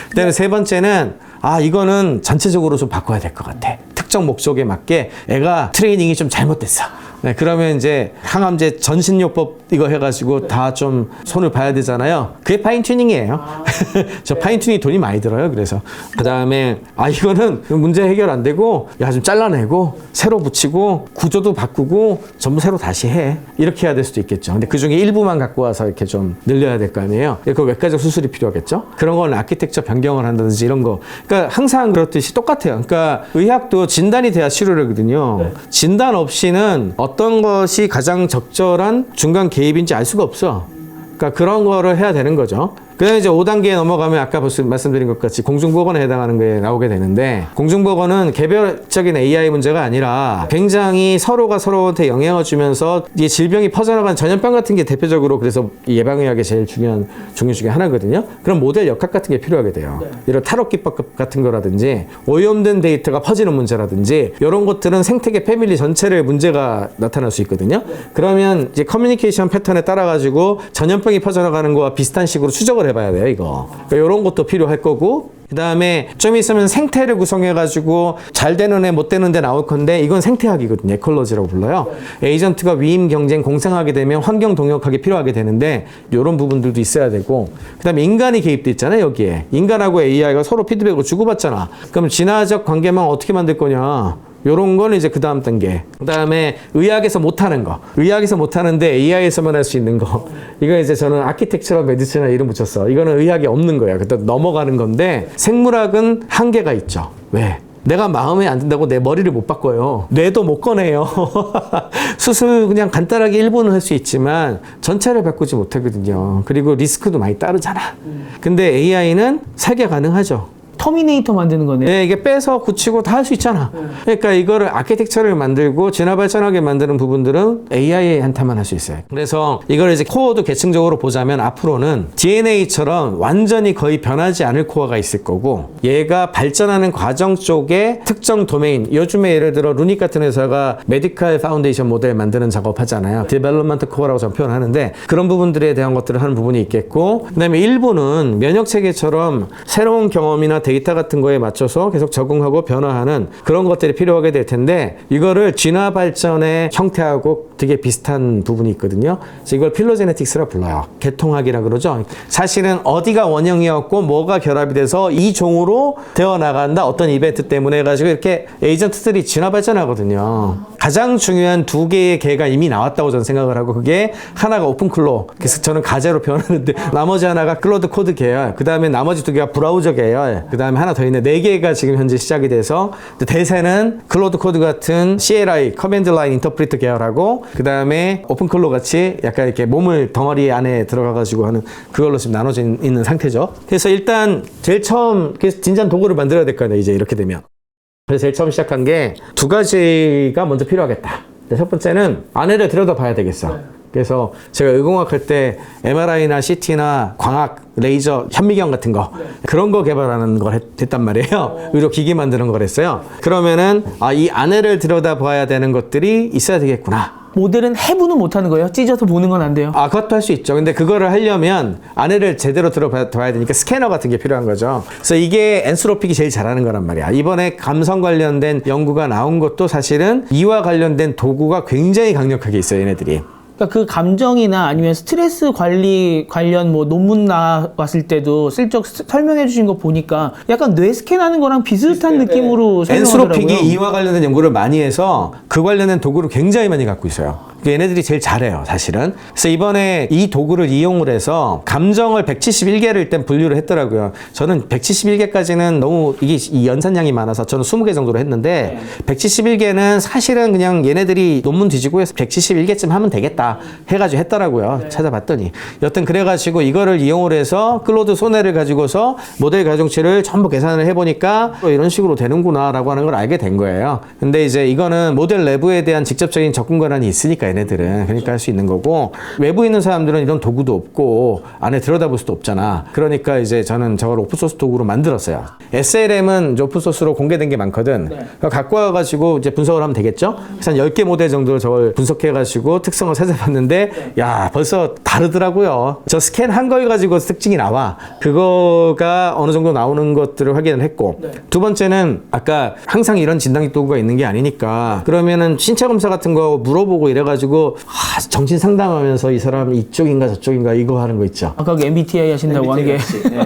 그다음에 세 번째는 이거는 전체적으로 좀 바꿔야 될 것 같아. 특정 목적에 맞게 애가 트레이닝이 좀 잘못됐어. 네, 그러면 이제 항암제 전신요법 이거 해가지고 다 좀 손을 봐야 되잖아요. 그게 파인 튜닝이에요. 저 파인 튜닝 돈이 많이 들어요. 그래서 그 다음에 이거는 문제 해결 안 되고 좀 잘라내고 새로 붙이고 구조도 바꾸고 전부 새로 다시 해. 이렇게 해야 될 수도 있겠죠. 근데 그 중에 일부만 갖고 와서 이렇게 좀 늘려야 될 거 아니에요. 그 외과적 수술이 필요하겠죠. 그런 건 아키텍처 변경을 한다든지 이런 거. 그러니까 항상 그렇듯이 똑같아요. 그러니까 의학도 진단이 돼야 치료를 하거든요. 진단 없이는 어떤 것이 가장 적절한 중간 개입인지 알 수가 없어. 그러니까 그런 거를 해야 되는 거죠. 그다음에 이제 5단계에 넘어가면 아까 벌써 말씀드린 것 같이 공중보건에 해당하는 거에 나오게 되는데 공중보건은 개별적인 AI 문제가 아니라 굉장히 서로가 서로한테 영향을 주면서 이게 질병이 퍼져나간 전염병 같은 게 대표적으로 그래서 예방의학의 제일 중요한 종류 중에 하나거든요. 그런 모델 역학 같은 게 필요하게 돼요. 이런 탈옥 기법 같은 거라든지 오염된 데이터가 퍼지는 문제라든지 이런 것들은 생태계 패밀리 전체를 문제가 나타날 수 있거든요. 그러면 이제 커뮤니케이션 패턴에 따라 가지고 전염병이 퍼져나가는 거와 비슷한 식으로 추적을 해봐야 돼요, 이거. 그러니까 이런 것도 필요할 거고, 그 다음에 좀 있으면 생태를 구성해가지고 잘 되는 애, 못 되는 애 나올 건데, 이건 생태학이거든요. 에콜로지라고 불러요. 에이전트가 위임 경쟁 공생하게 되면 환경 동역학이 필요하게 되는데, 이런 부분들도 있어야 되고, 그 다음에 인간이 개입돼 있잖아요, 여기에. 인간하고 AI가 서로 피드백을 주고받잖아. 그럼 진화적 관계망 어떻게 만들 거냐? 요런 거는 이제 그 다음 단계. 그 다음에 의학에서 못하는 거. 의학에서 못하는데 AI에서만 할 수 있는 거. 이거 이제 저는 아키텍처럴 메디슨이나 이름 붙였어. 이거는 의학에 없는 거야. 그때 넘어가는 건데 생물학은 한계가 있죠. 왜? 내가 마음에 안 든다고 내 머리를 못 바꿔요. 뇌도 못 꺼내요. 수술 그냥 간단하게 1분은 할 수 있지만 전체를 바꾸지 못하거든요. 그리고 리스크도 많이 따르잖아. 근데 AI는 설계 가능하죠. 터미네이터 만드는 거네. 네, 이게 빼서 굳히고 다 할 수 있잖아. 그러니까 이거를 아키텍처를 만들고 진화 발전하게 만드는 부분들은 AI한테만 할 수 있어요. 그래서 이걸 이제 코어도 계층적으로 보자면 앞으로는 DNA처럼 완전히 거의 변하지 않을 코어가 있을 거고 얘가 발전하는 과정 쪽에 특정 도메인, 요즘에 예를 들어 루닉 같은 회사가 메디컬 파운데이션 모델 만드는 작업하잖아요. 디벨롭먼트 코어라고 저는 표현하는데 그런 부분들에 대한 것들을 하는 부분이 있겠고 그다음에 일부는 면역 체계처럼 새로운 경험이나 데이터 같은 거에 맞춰서 계속 적응하고 변화하는 그런 것들이 필요하게 될 텐데 이거를 진화 발전의 형태하고 되게 비슷한 부분이 있거든요. 그래서 이걸 필로제네틱스라 불러요. 개통학이라 그러죠. 사실은 어디가 원형이었고 뭐가 결합이 돼서 이 종으로 되어 나간다. 어떤 이벤트 때문에 해가지고 이렇게 에이전트들이 진화 발전하거든요. 가장 중요한 두 개의 개가 이미 나왔다고 저는 생각을 하고 그게 하나가 오픈클로. 그래서 저는 가제로 표현하는데 나머지 하나가 클로드 코드 계열. 그 다음에 나머지 두 개가 브라우저 계열. 그 다음에 하나 더 있네. 네 개가 지금 현재 시작이 돼서 대세는 클로드 코드 같은 CLI, 커맨드 라인 인터프리터 계열하고 그 다음에 오픈클로 같이 약간 이렇게 몸을 덩어리 안에 들어가가지고 하는 그걸로 지금 나눠져 있는 상태죠. 그래서 일단 제일 처음 진짠 도구를 만들어야 될 거 아니에요. 이제 이렇게 되면. 그래서 제일 처음 시작한 게 두 가지가 먼저 필요하겠다. 첫 번째는 안에를 들여다봐야 되겠어. 그래서 제가 의공학 할 때 MRI나 CT나 광학, 레이저, 현미경 같은 거 그런 거 개발하는 걸 했단 말이에요. 의료기기 만드는 걸 했어요. 그러면은 이 안에를 들여다봐야 되는 것들이 있어야 되겠구나. 모델은 해부는 못하는 거예요? 찢어서 보는 건 안 돼요? 그것도 할 수 있죠. 근데 그거를 하려면 안에를 제대로 들어봐야 되니까 스캐너 같은 게 필요한 거죠. 그래서 이게 엔스로픽이 제일 잘하는 거란 말이야. 이번에 감성 관련된 연구가 나온 것도 사실은 이와 관련된 도구가 굉장히 강력하게 있어요, 얘네들이. 그러니까 그 감정이나 아니면 스트레스 관리 관련 뭐 논문 나왔을 때도 슬쩍 설명해 주신 거 보니까 약간 뇌 스캔하는 거랑 비슷한 느낌으로 설명하더라고요. 엔스로픽이 이와 관련된 연구를 많이 해서 그 관련된 도구를 굉장히 많이 갖고 있어요. 얘네들이 제일 잘해요, 사실은. 그래서 이번에 이 도구를 이용을 해서 감정을 171개를 일단 분류를 했더라고요. 저는 171개까지는 너무 이게 이 연산량이 많아서 저는 20개 정도로 했는데 171개는 사실은 그냥 얘네들이 논문 뒤지고 해서 171개쯤 하면 되겠다 해가지고 했더라고요. 찾아봤더니. 여튼 그래가지고 이거를 이용을 해서 클로드 소네를 가지고서 모델 가중치를 전부 계산을 해보니까 이런 식으로 되는구나 라고 하는 걸 알게 된 거예요. 근데 이제 이거는 모델 내부에 대한 직접적인 접근 권한이 있으니까 얘네들은 그러니까 할 수 있는 거고, 외부에 있는 사람들은 이런 도구도 없고 안에 들여다볼 수도 없잖아. 그러니까 이제 저는 저걸 오픈소스 도구로 만들었어요. SLM은 오픈소스로 공개된 게 많거든. 그거 갖고 와가지고 이제 분석을 하면 되겠죠. 그래서 한 10개 모델 정도를 저걸 분석해가지고 특성을 찾아봤는데 야 벌써 다르더라고요. 저 스캔한 걸 가지고 특징이 나와. 그거가 어느 정도 나오는 것들을 확인을 했고, 두 번째는 아까 항상 이런 진단기 도구가 있는 게 아니니까 그러면은 신체 검사 같은 거 물어보고 이래가지고 정신 상담하면서 이 사람 이쪽인가 저쪽인가 이거 하는 거 있죠. 아까 그 MBTI 하신다고 한 게.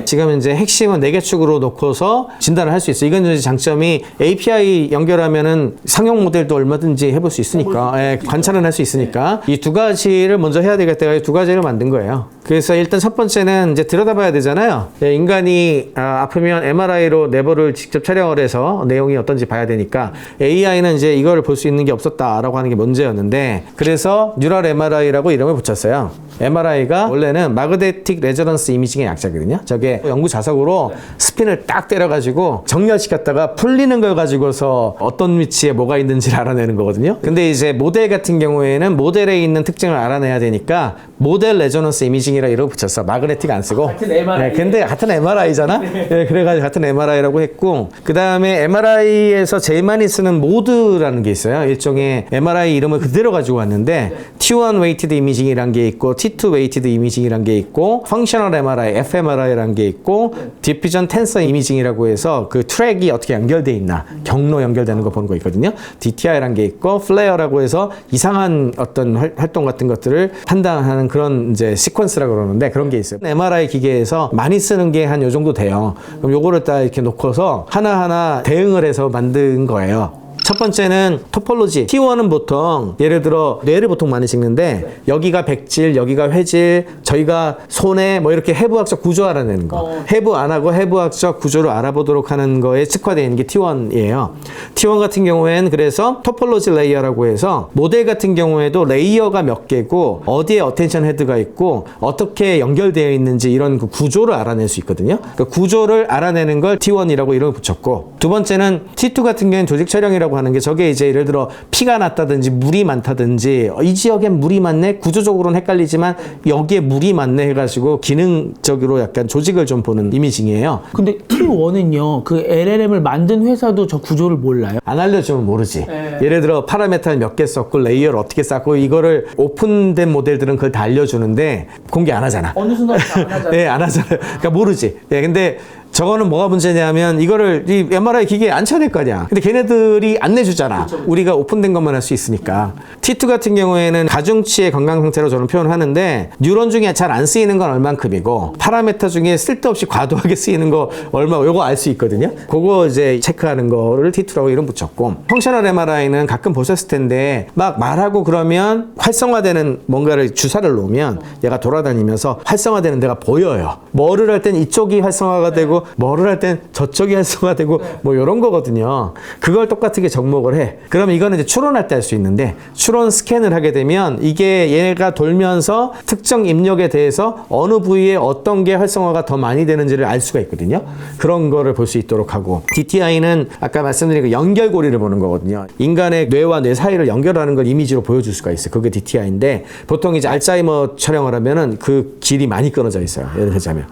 지금 이제 핵심은 4개 축으로 놓고서 진단을 할 수 있어요. 이건 이제 장점이 API 연결하면은 상용 모델도 얼마든지 해볼 수 있으니까, 관찰은 할 수 있으니까 이 두 가지를 먼저 해야 되겠다. 두 가지를 만든 거예요. 그래서 일단 첫 번째는 이제 들여다봐야 되잖아요. 인간이 아프면 MRI로 내부를 직접 촬영을 해서 내용이 어떤지 봐야 되니까 AI는 이제 이거를 볼 수 있는 게 없었다라고 하는 게 문제였는데, 그래서 뉴럴 MRI라고 이름을 붙였어요. MRI가 원래는 마그네틱 레저넌스 이미징의 약자거든요. 저게 연구 자석으로 스핀을 딱 때려가지고 정렬시켰다가 풀리는 걸 가지고서 어떤 위치에 뭐가 있는지를 알아내는 거거든요. 근데 이제 모델 같은 경우에는 모델에 있는 특징을 알아내야 되니까 모델 레저넌스 이미징이라 이름을 붙였어. 마그네틱 안 쓰고. 같은 MRI. 근데 같은 MRI잖아. 그래가지고 같은 MRI라고 했고, 그 다음에 MRI에서 제일 많이 쓰는 모드라는 게 있어요. 일종의 MRI 이름을 그대로 가지고 왔는데 T1 웨이티드 이미징이란 게 있고 T2 웨이티드 이미징이란 게 있고 펑셔널 MRI, fMRI라는 게 있고 디퓨전 텐서 이미징이라고 해서 그 트랙이 어떻게 연결돼 있나, 경로 연결되는 거 보는 거 있거든요. DTI라는 게 있고 플레어라고 해서 이상한 어떤 활동 같은 것들을 판단하는 그런 이제 시퀀스라고 그러는데 그런 게 있어요. MRI 기계에서 많이 쓰는 게 한 요 정도 돼요. 그럼 요거를 딱 이렇게 놓고서 하나하나 대응을 해서 만든 거예요. 첫 번째는 토폴로지. T1은 보통 예를 들어 뇌를 보통 많이 찍는데 여기가 백질, 여기가 회질, 저희가 손에 뭐 이렇게 해부학적 구조 알아내는 거. 해부 안 하고 해부학적 구조를 알아보도록 하는 거에 특화되어 있는 게 T1이에요. T1 같은 경우에는 그래서 토폴로지 레이어라고 해서 모델 같은 경우에도 레이어가 몇 개고 어디에 어텐션 헤드가 있고 어떻게 연결되어 있는지 이런 그 구조를 알아낼 수 있거든요. 그 구조를 알아내는 걸 T1이라고 이름을 붙였고, 두 번째는 T2 같은 경우는 조직 촬영이라고 하는 게, 저게 이제 예를 들어 피가 났다든지 물이 많다든지 이 지역엔 물이 많네, 구조적으로는 헷갈리지만 여기에 물이 많네 해가지고 기능적으로 약간 조직을 좀 보는 이미징이에요. 근데 T1은요, 그 LLM을 만든 회사도 저 구조를 몰라요? 안 알려주면 모르지. 예를 들어 파라메타를 몇 개 썼고 레이어를 어떻게 쌓고, 이거를 오픈된 모델들은 그걸 다 알려주는데 공개 안 하잖아. 어느 순간 안 하잖아요. 네, 안 하잖아요. 그러니까 모르지. 근데 저거는 뭐가 문제냐면 이거를 이 MRI 기계에 안 쳐낼 거 아니야. 근데 걔네들이 안 내주잖아. 그렇죠. 우리가 오픈된 것만 할 수 있으니까. T2 같은 경우에는 가중치의 건강 상태로 저는 표현을 하는데, 뉴런 중에 잘 안 쓰이는 건 얼만큼이고 파라메타 중에 쓸데없이 과도하게 쓰이는 거 얼마, 요거 알 수 있거든요. 그거 이제 체크하는 거를 T2라고 이름 붙였고, 펑셔널 MRI는 가끔 보셨을 텐데 막 말하고 그러면 활성화되는 뭔가를 주사를 놓으면 얘가 돌아다니면서 활성화되는 데가 보여요. 뭐를 할 땐 이쪽이 활성화가 되고 뭐를 할 땐 저쪽이 활성화되고 뭐 이런 거거든요. 그걸 똑같게 접목을 해. 그러면 이거는 이제 추론할 때 할 수 있는데 추론 스캔을 하게 되면 이게 얘가 돌면서 특정 입력에 대해서 어느 부위에 어떤 게 활성화가 더 많이 되는지를 알 수가 있거든요. 그런 거를 볼 수 있도록 하고 DTI는 아까 말씀드린 그 연결고리를 보는 거거든요. 인간의 뇌와 뇌 사이를 연결하는 걸 이미지로 보여줄 수가 있어요. 그게 DTI인데 보통 이제 알츠하이머 촬영을 하면은 그 길이 많이 끊어져 있어요. 예를 들자면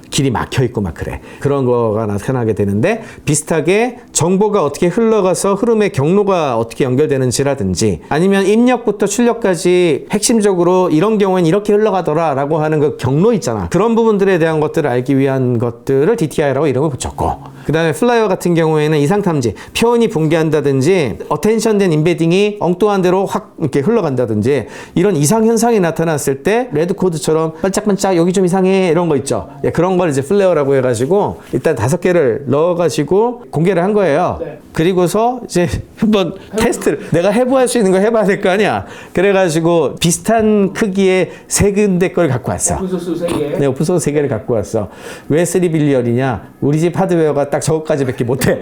길이 막혀 있고 막 그래. 그런 거가 나타나게 되는데 비슷하게 정보가 어떻게 흘러가서 흐름의 경로가 어떻게 연결되는지라든지 아니면 입력부터 출력까지 핵심적으로 이런 경우엔 이렇게 흘러가더라라고 하는 그 경로 있잖아. 그런 부분들에 대한 것들을 알기 위한 것들을 DTI라고 이름을 붙였고 그 다음에 플라이어 같은 경우에는 이상탐지, 표현이 붕괴한다든지 어텐션된 임베딩이 엉뚱한 대로 확 이렇게 흘러간다든지 이런 이상 현상이 나타났을 때 레드 코드처럼 반짝반짝 여기 좀 이상해 이런 거 있죠. 예, 그런 걸 이제 플레어라고 해가지고 일단 5개를 넣어가지고 공개를 한 거예요. 네. 그리고서 이제 한번 테스트를 내가 해부할 수 있는 거 해봐야 될 거 아니야. 그래가지고 비슷한 크기의 3군데 걸 갖고 왔어. 오픈소스 3개. 네, 오픈소스 3개를 갖고 왔어. 왜 3빌리언이냐? 우리 집 하드웨어가 딱 저것까지밖에 못해.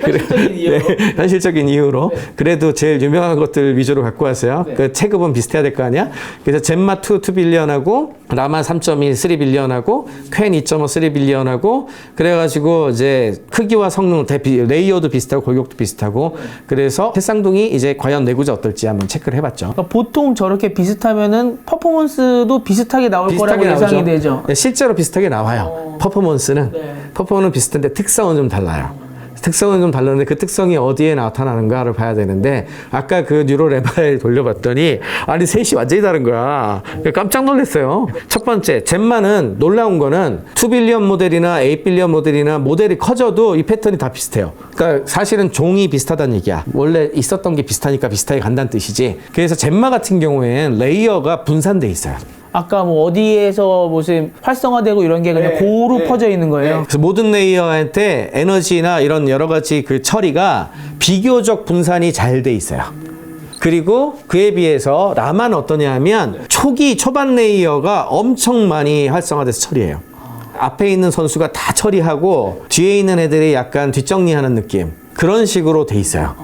현실적인 이유로. 네, 현실적인 이유로. 네. 그래도 제일 유명한 것들 위주로 갖고 왔어요. 네. 그 체급은 비슷해야 될 거 아니야? 그래서 젠마 2 2빌리언하고 라마 3.1 3빌리언하고 퀸 2.5 3빌리언하고 그래가지고 이제 크기와 성능 레이어도 비슷하고 골격도 비슷하고 그래서 해쌍둥이 이제 과연 내구자 어떨지 한번 체크를 해봤죠. 그러니까 보통 저렇게 비슷하면은 퍼포먼스도 비슷하게 나올 거라고 비슷하게 예상이 나오죠. 되죠. 네, 실제로 비슷하게 나와요. 퍼포먼스는 네. 퍼포먼스는 비슷한데 특성은 좀 달라요. 특성은 좀 다르는데 그 특성이 어디에 나타나는가를 봐야 되는데 아까 그 뉴럴 MRI 돌려봤더니 아니 셋이 완전히 다른 거야. 깜짝 놀랐어요. 첫 번째 젠마는 놀라운 거는 2빌리언 모델이나 8빌리언 모델이나 모델이 커져도 이 패턴이 다 비슷해요. 그러니까 사실은 종이 비슷하다는 얘기야. 원래 있었던 게 비슷하니까 비슷하게 간다는 뜻이지. 그래서 젠마 같은 경우에는 레이어가 분산돼 있어요. 아까 뭐 어디에서 무슨 활성화되고 이런 게 그냥 고루 퍼져 있는 거예요. 그래서 모든 레이어한테 에너지나 이런 여러 가지 그 처리가 비교적 분산이 잘 돼 있어요. 그리고 그에 비해서 라마는 어떠냐 하면 초반 레이어가 엄청 많이 활성화돼서 처리해요. 앞에 있는 선수가 다 처리하고 뒤에 있는 애들이 약간 뒷정리하는 느낌. 그런 식으로 돼 있어요.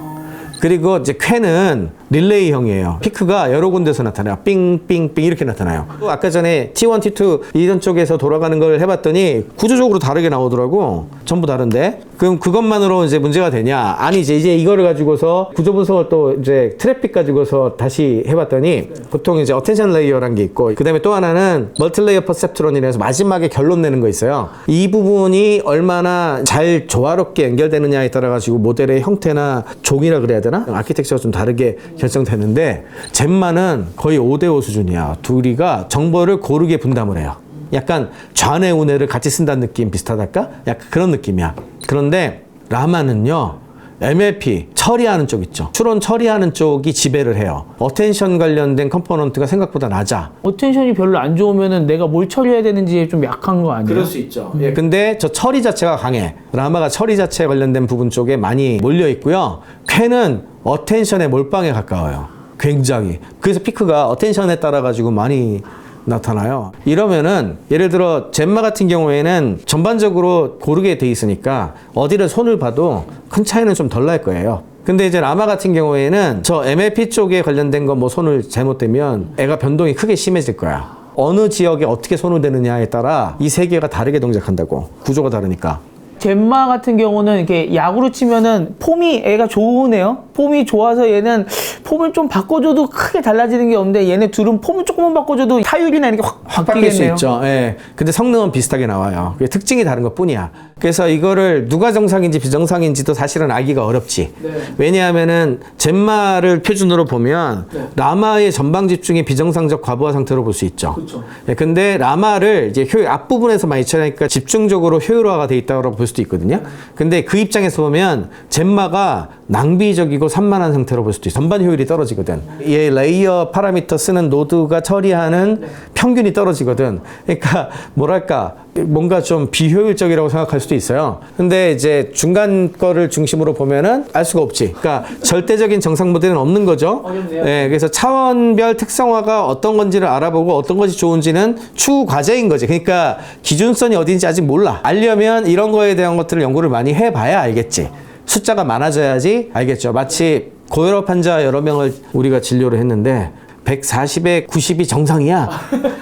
그리고 이제 퀸은 릴레이형이에요. 피크가 여러 군데서 나타나요. 삥삥삥 이렇게 나타나요. 아까 전에 T1, T2 이런 쪽에서 돌아가는 걸 해봤더니 구조적으로 다르게 나오더라고. 전부 다른데. 그럼 그것만으로 이제 문제가 되냐? 아니 이제 이거를 가지고서 구조 분석을 또 이제 트래픽 가지고서 다시 해봤더니 보통 이제 어텐션 레이어라는 게 있고 그다음에 또 하나는 멀티레이어 퍼셉트론이라서 마지막에 결론 내는 거 있어요. 이 부분이 얼마나 잘 조화롭게 연결되느냐에 따라 가지고 모델의 형태나 종이라 그래야 되나? 아키텍처가 좀 다르게 결정되는데 젠마는 거의 5대5 수준이야. 둘이가 정보를 고르게 분담을 해요. 약간 좌뇌 우뇌를 같이 쓴다는 느낌 비슷하달까? 약간 그런 느낌이야. 그런데 라마는요 MLP 처리하는 쪽 있죠. 추론 처리하는 쪽이 지배를 해요. 어텐션 관련된 컴포넌트가 생각보다 낮아. 어텐션이 별로 안 좋으면은 내가 뭘 처리해야 되는지에 좀 약한 거 아니에요? 그럴 수 있죠. 예, 근데 저 처리 자체가 강해. 라마가 처리 자체에 관련된 부분 쪽에 많이 몰려 있고요. 퀸은 어텐션의 몰빵에 가까워요. 굉장히. 그래서 피크가 어텐션에 따라 가지고 많이 나타나요. 이러면은 예를 들어 젠마 같은 경우에는 전반적으로 고르게 돼 있으니까 어디를 손을 봐도 큰 차이는 좀 덜 날 거예요. 근데 이제 라마 같은 경우에는 저 MLP 쪽에 관련된 거 뭐 손을 잘못대면 애가 변동이 크게 심해질 거야. 어느 지역에 어떻게 손을 대느냐에 따라 이 세 개가 다르게 동작한다고. 구조가 다르니까. 젠마 같은 경우는 이렇게 야구로 치면은 폼이 애가 좋으네요. 폼이 좋아서 얘는 폼을 좀 바꿔줘도 크게 달라지는 게 없는데 얘네 둘은 폼을 조금만 바꿔줘도 타율이나 이런 게 확 바뀔 수 바뀌겠네요. 있죠. 예. 근데 성능은 비슷하게 나와요. 그게 특징이 다른 것 뿐이야. 그래서 이거를 누가 정상인지 비정상인지도 사실은 알기가 어렵지. 네. 왜냐하면은 젠마를 표준으로 보면 네. 라마의 전방 집중의 비정상적 과부하 상태로 볼 수 있죠. 그렇죠. 예, 근데 라마를 이제 앞부분에서 많이 처리하니까 집중적으로 효율화가 돼 있다고 볼 수도 있거든요. 근데 그 입장에서 보면 젠마가 낭비적이고 산만한 상태로 볼 수도 있어. 전반 효율이 떨어지거든. 얘 레이어 파라미터 쓰는 노드가 처리하는 평균이 떨어지거든. 그러니까 뭐랄까 뭔가 좀 비효율적이라고 생각할 수도 있어요. 근데 이제 중간 거를 중심으로 보면은 알 수가 없지. 그러니까 절대적인 정상 모델은 없는 거죠. 어렵네요. 네, 그래서 차원별 특성화가 어떤 건지를 알아보고 어떤 것이 좋은지는 추후 과제인 거지. 그러니까 기준선이 어딘지 아직 몰라. 알려면 이런 거에 대한 것들을 연구를 많이 해봐야 알겠지. 숫자가 많아져야지 알겠죠. 마치 고혈압 환자 여러 명을 우리가 진료를 했는데 140에 90이 정상이야.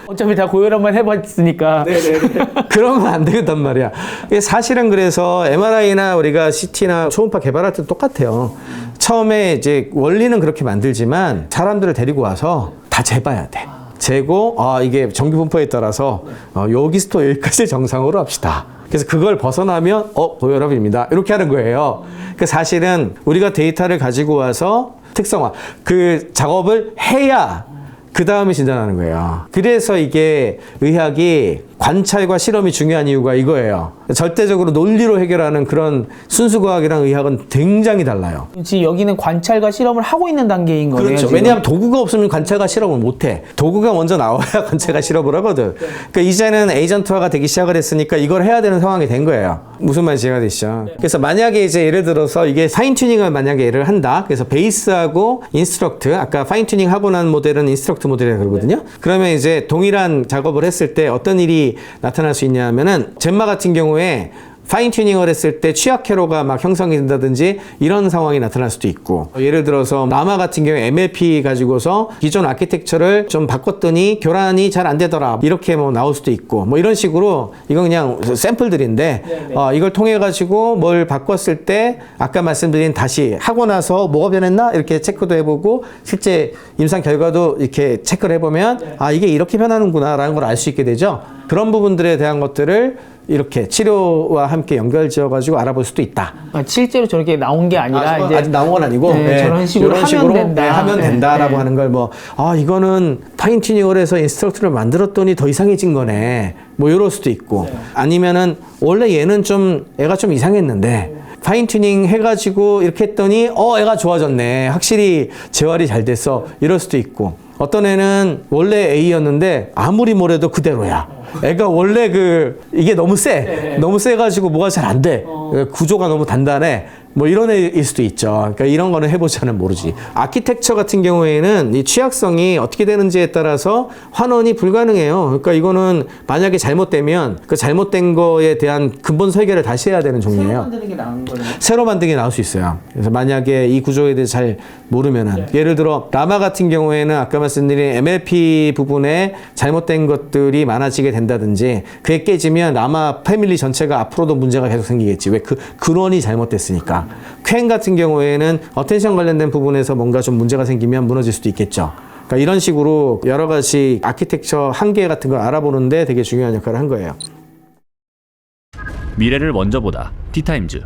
어차피 다 고혈압만 해봤으니까. 그러면 안 되겠단 말이야. 이게 사실은 그래서 MRI나 우리가 CT나 초음파 개발할 때도 똑같아요. 처음에 이제 원리는 그렇게 만들지만 사람들을 데리고 와서 다 재봐야 돼. 재고 이게 전기 분포에 따라서 여기서부터 여기까지 정상으로 합시다. 그래서 그걸 벗어나면 고혈압입니다. 이렇게 하는 거예요. 그 사실은 우리가 데이터를 가지고 와서 특성화 그 작업을 해야 그 다음에 진단하는 거예요. 그래서 이게 의학이 관찰과 실험이 중요한 이유가 이거예요. 절대적으로 논리로 해결하는 그런 순수과학이랑 의학은 굉장히 달라요. 지금 여기는 관찰과 실험을 하고 있는 단계인 거예요. 그렇죠. 지금. 왜냐하면 도구가 없으면 관찰과 실험을 못해. 도구가 먼저 나와야 관찰과 실험을 하거든. 그러니까 이제는 에이전트화가 되기 시작을 했으니까 이걸 해야 되는 상황이 된 거예요. 무슨 말인지 이해가 되시죠? 그래서 만약에 이제 예를 들어서 이게 파인 튜닝을 만약에 예를 한다. 그래서 베이스하고 인스트럭트, 아까 파인 튜닝 하고 난 모델은 인스트럭트 모델이라고 그러거든요. 그러면 이제 동일한 작업을 했을 때 어떤 일이 나타날 수 있냐 하면은 젬마 같은 경우에 파인 튜닝을 했을 때 취약 회로가 막 형성이 된다든지 이런 상황이 나타날 수도 있고, 예를 들어서 라마 같은 경우에 MLP 가지고서 기존 아키텍처를 좀 바꿨더니 교란이 잘 안 되더라 이렇게 뭐 나올 수도 있고, 뭐 이런 식으로 이건 그냥 샘플들인데 이걸 통해 가지고 뭘 바꿨을 때 아까 말씀드린 다시 하고 나서 뭐가 변했나 이렇게 체크도 해보고 실제 임상 결과도 이렇게 체크를 해보면 이게 이렇게 변하는구나 라는 걸 알 수 있게 되죠. 그런 부분들에 대한 것들을 이렇게 치료와 함께 연결지어 가지고 알아볼 수도 있다. 실제로 저렇게 나온 게 아니라 이제 아직 나온 건 아니고 저런 식으로 하면 된다. 하면 된다라고 하는 걸 뭐 이거는 파인 튜닝을 해서 인스트럭트를 만들었더니 더 이상해진 거네. 뭐 이럴 수도 있고 아니면은 원래 얘는 좀 애가 좀 이상했는데 파인 튜닝 해가지고 이렇게 했더니 애가 좋아졌네. 확실히 재활이 잘 됐어. 이럴 수도 있고. 어떤 애는 원래 A였는데 아무리 뭐래도 그대로야. 애가 원래 이게 너무 세. 너무 세가지고 뭐가 잘 안 돼. 구조가 너무 단단해. 뭐 이런 애일 수도 있죠. 그러니까 이런 거는 해보자는 모르지. 아키텍처 같은 경우에는 이 취약성이 어떻게 되는지에 따라서 환원이 불가능해요. 그러니까 이거는 만약에 잘못되면 그 잘못된 거에 대한 근본 설계를 다시 해야 되는 종류예요. 새로 만드는 게 나은 거예요. 새로 만든 게 나올 수 있어요. 그래서 만약에 이 구조에 대해서 잘 모르면은 예를 들어 라마 같은 경우에는 아까 말씀드린 MLP 부분에 잘못된 것들이 많아지게 된다든지 그게 깨지면 라마 패밀리 전체가 앞으로도 문제가 계속 생기겠지. 왜 근원이 잘못됐으니까. 퀸 같은 경우에는 어텐션 관련된 부분에서 뭔가 좀 문제가 생기면 무너질 수도 있겠죠. 그러니까 이런 식으로 여러 가지 아키텍처 한계 같은 걸 알아보는데 되게 중요한 역할을 한 거예요. 미래를 먼저 보다 티타임즈.